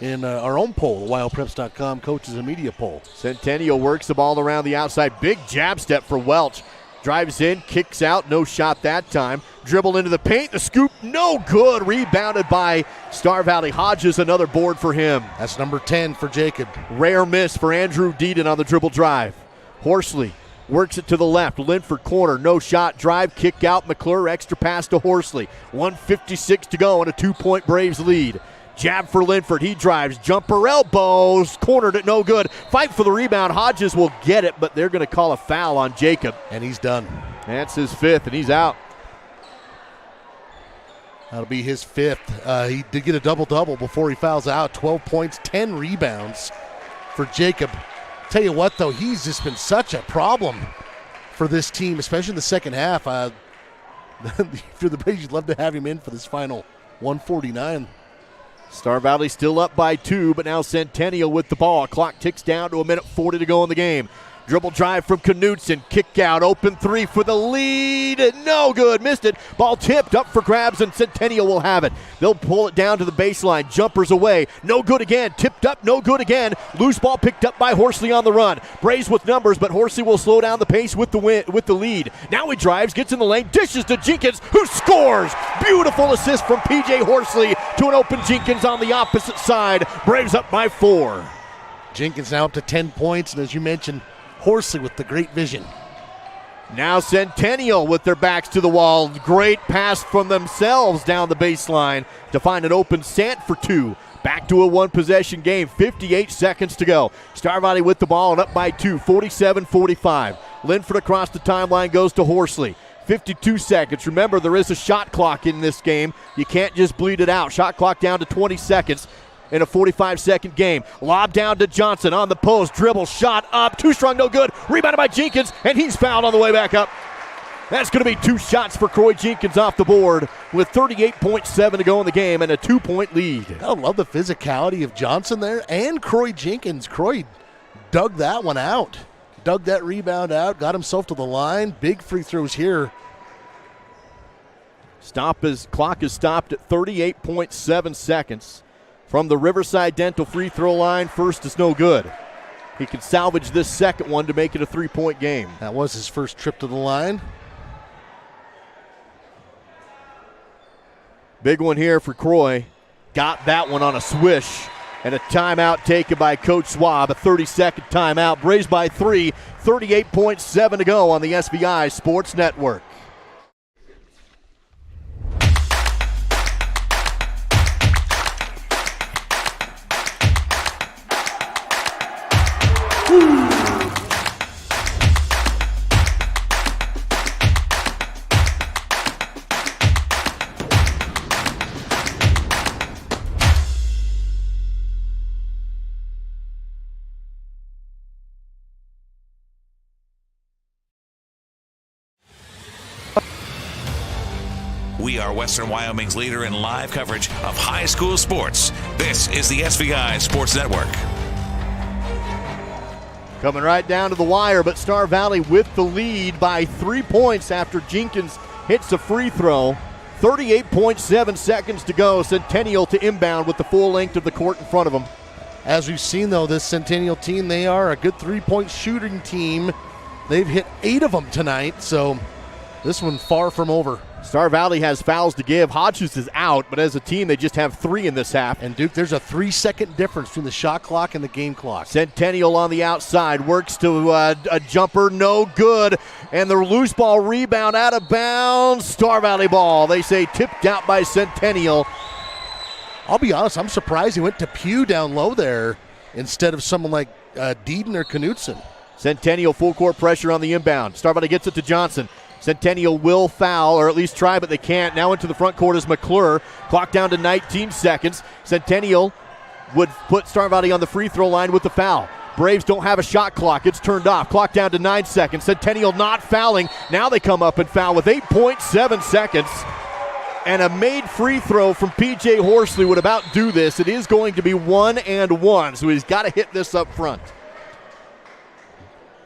in our own poll, the wildpreps.com coaches and media poll. Centennial works the ball around the outside. Big jab step for Welch. Drives in, kicks out, no shot that time. Dribble into the paint, the scoop, no good. Rebounded by Star Valley. Hodges, another board for him. That's number 10 for Jacob. Rare miss for Andrew Deedon on the dribble drive. Horsley works it to the left. Linford corner, no shot. Drive, kick out. McClure, extra pass to Horsley. 1:56 to go and a 2-point Braves lead. Jab for Linford. He drives. Jumper elbows. Cornered it. No good. Fight for the rebound. Hodges will get it, but they're going to call a foul on Jacob. And he's done. That's his 5th, and he's out. That'll be his 5th. He did get a double-double before he fouls out. 12 points, 10 rebounds for Jacob. Tell you what, though, he's just been such a problem for this team, especially in the second half. If you're the Braves, you'd love to have him in for this final 149. Star Valley still up by 2, but now Centennial with the ball. Clock ticks down to 1:40 to go in the game. Dribble drive from Knutson. Kick out. Open 3 for the lead. No good. Missed it. Ball tipped up for grabs, and Centennial will have it. They'll pull it down to the baseline. Jumpers away. No good again. Tipped up. No good again. Loose ball picked up by Horsley on the run. Braves with numbers, but Horsley will slow down the pace with the lead. Now he drives, gets in the lane, dishes to Jenkins, who scores. Beautiful assist from P.J. Horsley to an open Jenkins on the opposite side. Braves up by 4. Jenkins now up to 10 points, and as you mentioned, Horsley with the great vision. Now Centennial with their backs to the wall. Great pass from themselves down the baseline to find an open Sant for 2. Back to a 1-possession game. 58 seconds to go. Star Valley with the ball and up by 2. 47-45. Linford across the timeline goes to Horsley. 52 seconds. Remember, there is a shot clock in this game. You can't just bleed it out. Shot clock down to 20 seconds. In a 45-second game. Lob down to Johnson on the post. Dribble, shot up. Too strong, no good. Rebounded by Jenkins, and he's fouled on the way back up. That's going to be 2 shots for Croy Jenkins off the board with 38.7 to go in the game and a 2-point lead. I love the physicality of Johnson there and Croy Jenkins. Croy dug that one out. dug that rebound out, got himself to the line. Big free throws here. Clock is stopped at 38.7 seconds. From the Riverside Dental free throw line, first is no good. He can salvage this second one to make it a 3-point game. That was his first trip to the line. Big one here for Croy. Got that one on a swish. And a timeout taken by Coach Schwab. A 30-second timeout. Braves by 3. 38.7 to go on the SBI Sports Network. We are Western Wyoming's leader in live coverage of high school sports. This is the SBI Sports Network. Coming right down to the wire, but Star Valley with the lead by 3 points after Jenkins hits a free throw. 38.7 seconds to go. Centennial to inbound with the full length of the court in front of them. As we've seen, though, this Centennial team, they are a good three-point shooting team. They've hit 8 of them tonight, so this one far from over. Star Valley has fouls to give. Hodges is out, but as a team, they just have 3 in this half. And, Duke, there's a 3-second difference between the shot clock and the game clock. Centennial on the outside, works to a jumper, no good. And the loose ball rebound out of bounds. Star Valley ball. They say tipped out by Centennial. I'll be honest, I'm surprised he went to Pugh down low there instead of someone like Deedon or Knutson. Centennial full court pressure on the inbound. Star Valley gets it to Johnson. Centennial will foul, or at least try, but they can't. Now into the front court is McClure. Clock down to 19 seconds. Centennial would put Star Valley on the free throw line with the foul. Braves don't have a shot clock. It's turned off. Clock down to 9 seconds. Centennial not fouling. Now they come up and foul with 8.7 seconds. And a made free throw from P.J. Horsley would about do this. It is going to be 1-1, so he's got to hit this up front.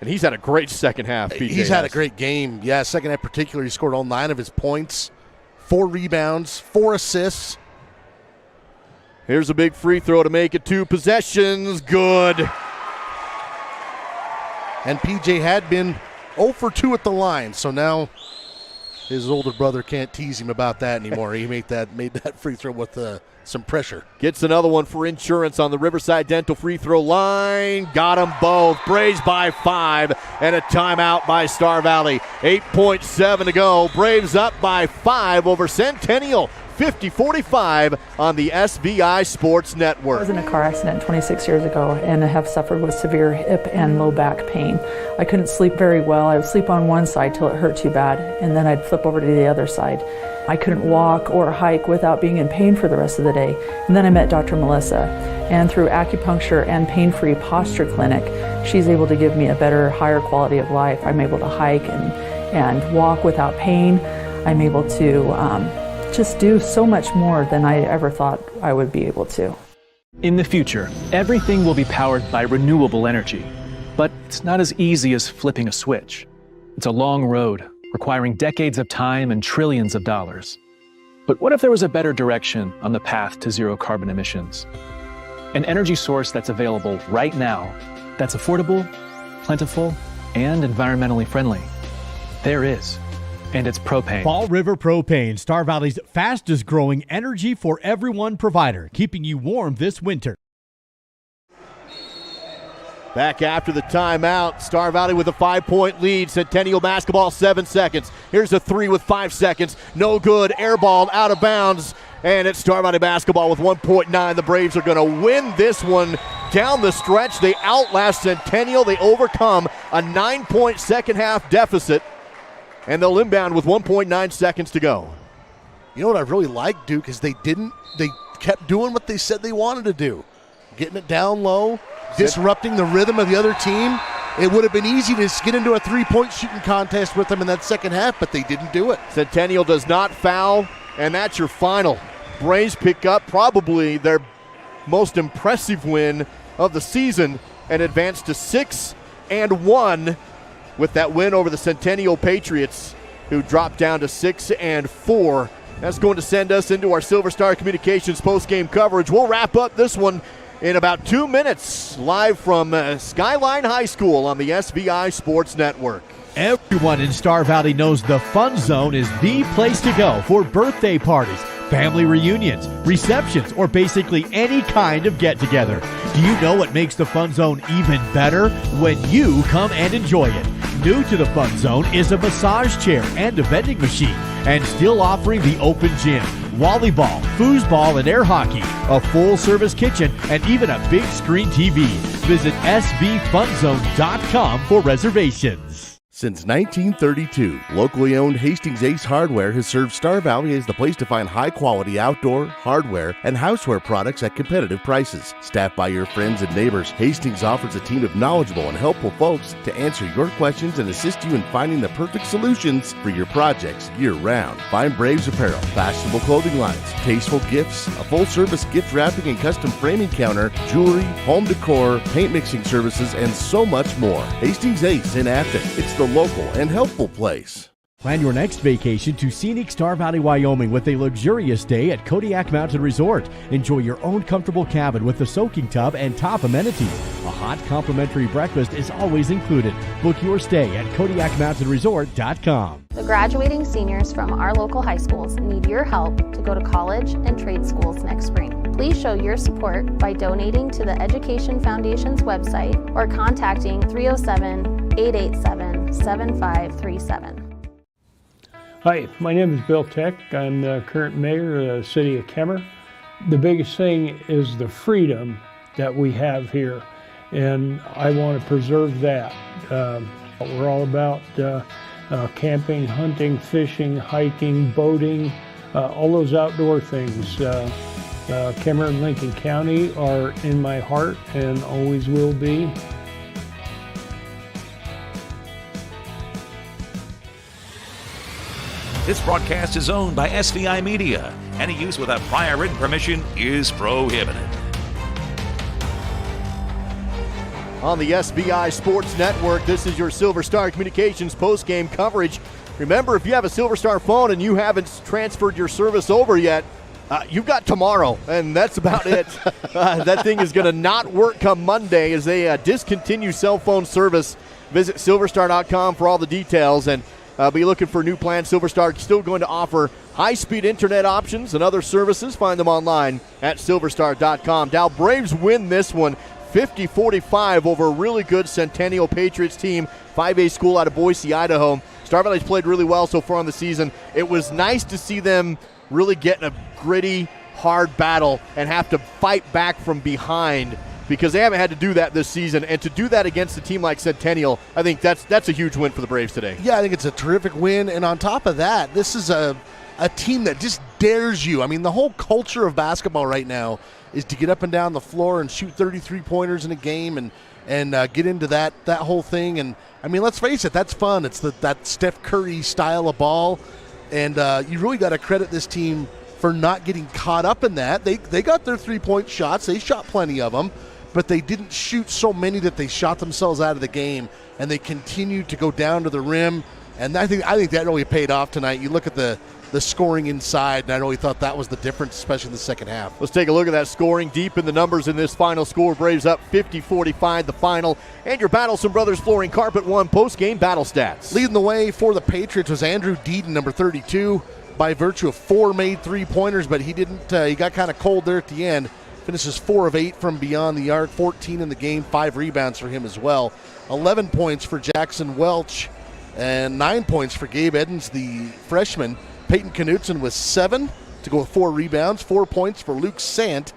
And he's had a great second half, PJ. He's had a great game. Yeah, second half particularly, he scored all 9 of his points, 4 rebounds, 4 assists. Here's a big free throw to make it 2 possessions. Good. And PJ had been 0 for 2 at the line, so now his older brother can't tease him about that anymore. He made that free throw with some pressure. Gets another one for insurance on the Riverside Dental free throw line. Got them both. Braves by 5 and a timeout by Star Valley. 8.7 to go. Braves up by 5 over Centennial. 50-45 on the SBI Sports Network. I was in a car accident 26 years ago and I have suffered with severe hip and low back pain. I couldn't sleep very well. I would sleep on one side till it hurt too bad, and then I'd flip over to the other side. I couldn't walk or hike without being in pain for the rest of the day. And then I met Dr. Melissa, and through acupuncture and pain-free posture clinic, she's able to give me a better, higher quality of life. I'm able to hike and walk without pain. I'm able to just do so much more than I ever thought I would be able to. In the future, everything will be powered by renewable energy, but it's not as easy as flipping a switch. It's a long road, requiring decades of time and trillions of dollars. But what if there was a better direction on the path to zero carbon emissions? An energy source that's available right now, that's affordable, plentiful, and environmentally friendly. There is. And it's propane. Fall River Propane, Star Valley's fastest growing energy for everyone provider, keeping you warm this winter. Back after the timeout, Star Valley with a 5-point lead. Centennial basketball, 7 seconds. Here's a 3 with 5 seconds. No good. Airball out of bounds. And it's Star Valley basketball with 1.9. The Braves are going to win this one down the stretch. They outlast Centennial. They overcome a 9-point second half deficit. And they'll inbound with 1.9 seconds to go. You know what I really like, Duke, is they kept doing what they said they wanted to do. Getting it down low, disrupting the rhythm of the other team. It would have been easy to get into a 3-point shooting contest with them in that second half, but they didn't do it. Centennial does not foul, and that's your final. Braves pick up probably their most impressive win of the season and advance to 6 6-1 with that win over the Centennial Patriots, who dropped down to 6-4. That's going to send us into our Silver Star Communications post-game coverage. We'll wrap up this one in about 2 minutes, live from Skyline High School on the SVI Sports Network. Everyone in Star Valley knows the Fun Zone is the place to go for birthday parties, family reunions, receptions, or basically any kind of get-together. Do you know what makes the Fun Zone even better? When you come and enjoy it. New to the Fun Zone is a massage chair and a vending machine, and still offering the open gym, volleyball, foosball, and air hockey, a full-service kitchen, and even a big screen TV. Visit sbfunzone.com for reservations. Since 1932, locally owned Hastings Ace Hardware has served Star Valley as the place to find high-quality outdoor, hardware, and houseware products at competitive prices. Staffed by your friends and neighbors, Hastings offers a team of knowledgeable and helpful folks to answer your questions and assist you in finding the perfect solutions for your projects year-round. Find Braves apparel, fashionable clothing lines, tasteful gifts, a full-service gift wrapping and custom framing counter, jewelry, home decor, paint mixing services, and so much more. Hastings Ace in Afton. It's the local and helpful place. Plan your next vacation to scenic Star Valley, Wyoming with a luxurious stay at Kodiak Mountain Resort. Enjoy your own comfortable cabin with a soaking tub and top amenities. A hot complimentary breakfast is always included. Book your stay at KodiakMountainResort.com. The graduating seniors from our local high schools need your help to go to college and trade schools next spring. Please show your support by donating to the Education Foundation's website or contacting 307-887-7537. Hi, my name is Bill Tech. I'm the current mayor of the city of Kemmer. The biggest thing is the freedom that we have here, and I want to preserve that. We're all about camping, hunting, fishing, hiking, boating, all those outdoor things. Kemmer and Lincoln County are in my heart and always will be. This broadcast is owned by SVI Media. Any use without prior written permission is prohibited. On the SVI Sports Network, this is your Silver Star Communications post-game coverage. Remember, if you have a Silver Star phone and you haven't transferred your service over yet, you've got tomorrow, and that's about it. That thing is going to not work come Monday as they discontinue cell phone service. Visit silverstar.com for all the details, and be looking for new plans. Silverstar still going to offer high-speed internet options and other services. Find them online at silverstar.com. Dow Braves win this one 50-45 over a really good Centennial Patriots team, 5A school out of Boise, Idaho. Star Valley's played really well so far in the season. It was nice to see them really get in a gritty, hard battle and have to fight back from behind, because they haven't had to do that this season. And to do that against a team like Centennial, I think that's a huge win for the Braves today. Yeah, I think it's a terrific win. And on top of that, this is a team that just dares you. I mean, the whole culture of basketball right now is to get up and down the floor and shoot 33-pointers in a game and get into that whole thing. And, I mean, let's face it, that's fun. It's that Steph Curry style of ball. And you really got to credit this team for not getting caught up in that. They got their three-point shots. They shot plenty of them, but they didn't shoot so many that they shot themselves out of the game, and they continued to go down to the rim. And I think that really paid off tonight. You look at the scoring inside, and I really thought that was the difference, especially in the second half. Let's take a look at that scoring deep in the numbers in this final score. Braves up 50-45 the final. And your Battleson Brothers Flooring Carpet One post-game battle stats. Leading the way for the Patriots was Andrew Deaton, number 32, by virtue of 4 made three-pointers, but he didn't. He got kind of cold there at the end. Finishes 4 of 8 from beyond the arc, 14 in the game, 5 rebounds for him as well. 11 points for Jackson Welch, and 9 points for Gabe Edens, the freshman. Peyton Knutson with 7 to go with 4 rebounds, 4 points for Luke Sant.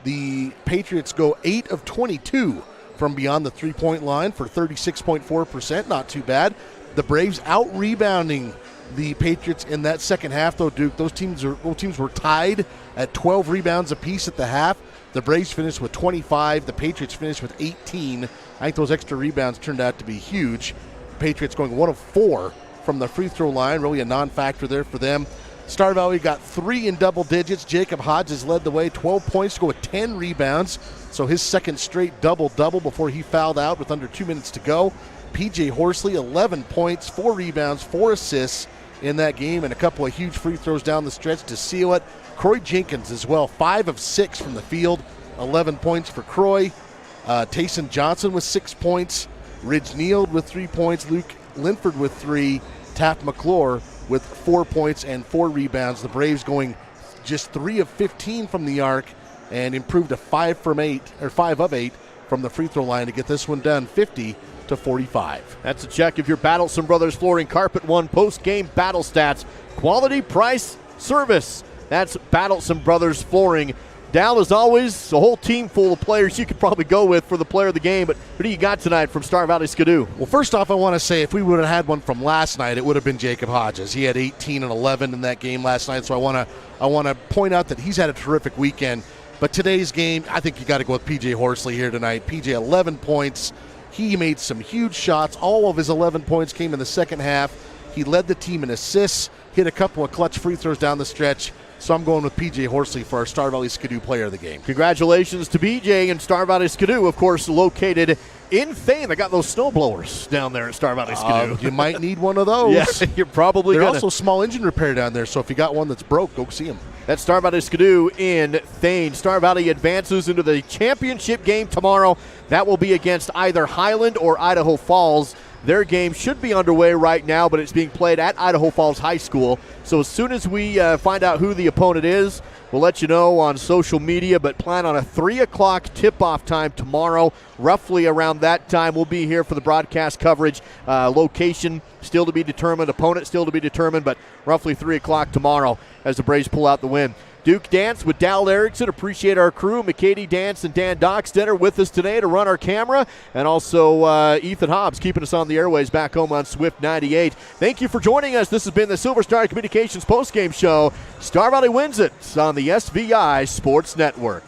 The Patriots go 8 of 22 from beyond the three-point line for 36.4%, not too bad. The Braves out-rebounding the Patriots in that second half, though, Duke. Both teams were tied at 12 rebounds apiece at the half. The Braves finished with 25. The Patriots finished with 18. I think those extra rebounds turned out to be huge. Patriots going 1 of 4 from the free throw line, really a non-factor there for them. Star Valley got 3 in double digits. Jacob Hodges led the way, 12 points to go with 10 rebounds. So his second straight double-double before he fouled out with under 2 minutes to go. P.J. Horsley, 11 points, 4 rebounds, 4 assists in that game, and a couple of huge free throws down the stretch to seal it. Croy Jenkins as well, 5 of 6 from the field, 11 points for Croy. Tayson Johnson with 6 points. Ridge Neald with 3 points. Luke Linford with 3. Taft McClure with 4 points and 4 rebounds. The Braves going just 3 of 15 from the arc and improved to 5 of 8 from the free throw line to get this one done, 50-45. That's a check of your Battleson Brothers Flooring Carpet One post-game battle stats. Quality, price, service. That's Battleson Brothers Flooring. Dal, as always, a whole team full of players you could probably go with for the player of the game, but who do you got tonight from Star Valley Skidoo? Well, first off, I want to say if we would have had one from last night, it would have been Jacob Hodges. He had 18 and 11 in that game last night, so I want to point out that he's had a terrific weekend. But today's game, I think you got to go with P.J. Horsley here tonight. P.J. 11 points. He made some huge shots. All of his 11 points came in the second half. He led the team in assists, hit a couple of clutch free throws down the stretch. So I'm going with P.J. Horsley for our Star Valley Skidoo player of the game. Congratulations to B.J. and Star Valley Skidoo, of course, located in Thane. They got those snow blowers down there at Star Valley Skidoo. You might need one of those. Yeah, you're probably There's going to. also small engine repair down there, so if you got one that's broke, go see them. That's Star Valley Skidoo in Thane. Star Valley advances into the championship game tomorrow. That will be against either Highland or Idaho Falls. Their game should be underway right now, but it's being played at Idaho Falls High School. So as soon as we find out who the opponent is, we'll let you know on social media, but plan on a 3 o'clock tip-off time tomorrow. Roughly around that time, we'll be here for the broadcast coverage. Location still to be determined, opponent still to be determined, but roughly 3 o'clock tomorrow as the Braves pull out the win. Duke Dance with Dal Erickson. Appreciate our crew. McKady Dance and Dan Dockstetter with us today to run our camera. And also Ethan Hobbs keeping us on the airways back home on Swift 98. Thank you for joining us. This has been the Silver Star Communications postgame show. Star Valley wins it on the SVI Sports Network.